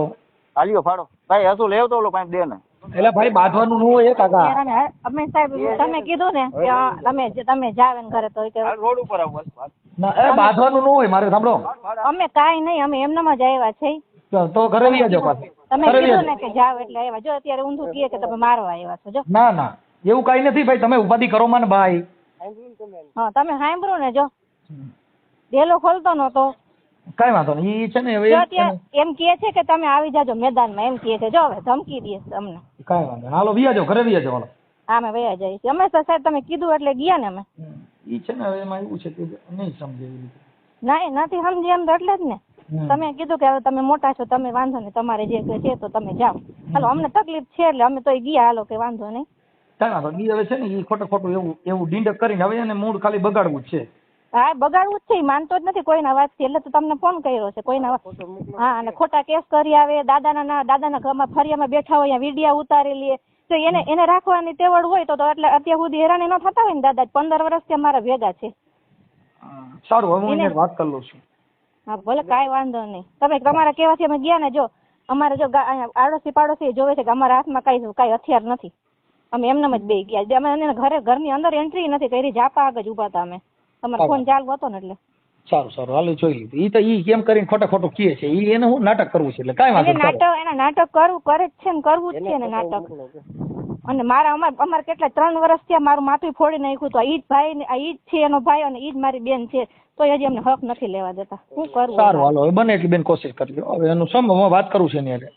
હાલ્યો ફાડો ભાઈ હસુ લેવ તો ઓલો પાઇપ દે ને એટલે ભાઈ બાંધવાનું ન હોય કાકા અમે સાહેબ તમે કીધું ને કે તમે જાવ ને ઘરે તો કે રોડ ઉપર આવ બસ ના એ બાંધવાનું ન હોય મારે સાંભળો અમે કાંઈ નહીં અમે એમનામાં જ આવ્યા છે તો ઘરે લઈ જાજો પાછું તમે કીધું ને કે જાવ એટલે આવ્યા જો અત્યારે ઊંધું કહે કે તમે મારવા આવ્યા છો જો ના ના એવું કાંઈ નથી ભાઈ તમે ઉપાધિ કરો માં ભાઈ હા તમે સાંભળો ને જો ડેલો ખોલતો નતો કાંઈ વાંધો નહીં ઈ છે ને હવે જો અત્યારે એમ કહે છે કે તમે આવી જાજો મેદાનમાં એમ કહે છે જો હવે ધમકી દે છે અમને કાંઈ વાંધો નહીં. હાલો વિયાજો ઘરે વિયાજો હાલો અમે વયા જઈએ છીએ અમે તો સાહેબ તમે કીધું એટલે ગયા ને અમે ઈ છે ને હવે એમાં એવું છે કે નહીં સમજે એવી રીતે ના નથી સમજી એમ તો એટલે જ ને તમે કીધું કે હવે તમે મોટા છો તમે વાંધો નહીં તમારે જે છે તો તમે જાઓ હાલો અમને તકલીફ છે એટલે અમે તો ગયા હાલો કે વાંધો નહીં કાંઈ વાંધો નહીં. હવે છે ને ઈ ખોટું એવું ડીંડક કરીને હવે એને મૂડ ખાલી બગાડવું જ છે હા બગાડવું જ છે ઈ માનતો જ નથી કોઈના વાતથી એટલે તો તમને ફોન કર્યો છે કોઈના હા અને ખોટા કેસ કરી આવે દાદાના ઘરમાં ફરિયામાં બેઠા હોય વિડીયા ઉતારી લે તો એને રાખવાની તેવડ હોય તો એટલે અત્યાર સુધી હેરાની ન થતા હોય ને દાદા 15 વર્ષથી અમારા ભેગા છે સારું હવે હું એને વાત કરી લઉં છું હા ભલે કાંઈ વાંધો નહીં તમે તમારા કહેવાથી અમે ગયા ને જો અમારે જો આડોશી પાડોશી જોવે છે કે અમારા હાથમાં કાંઈ હથિયાર નથી અમે એમનેમ જ બે ગયા અમે ઘરની અંદર એન્ટ્રી નથી કરી જાપા આગળ જ ઉભા હતા અમે તમારો ફોન ચાલુ હતો ને એટલે સારું હાલો જોઈ લીધું ઈ તો ઈ કેમ કરીને ખોટું કહે છે ઈ એને હું નાટક કરવું છે એટલે કાંઈ વાંધો નહીં એના નાટક કરે જ છે ને કરવું જ છે ને નાટક અને અમારે કેટલા 3 વર્ષ થયા મારું માથું ફોડી નાખ્યું તો ઈ જ ભાઈ ને ઈ જ છે એનો ભાઈ અને ઈ જ મારી બેન છે તો હજી અમને હક નથી લેવા દેતા શું કરવું સારું હાલો હવે બને એટલી બેન કોશિશ કરજો હવે એનું વાત કરું છે એની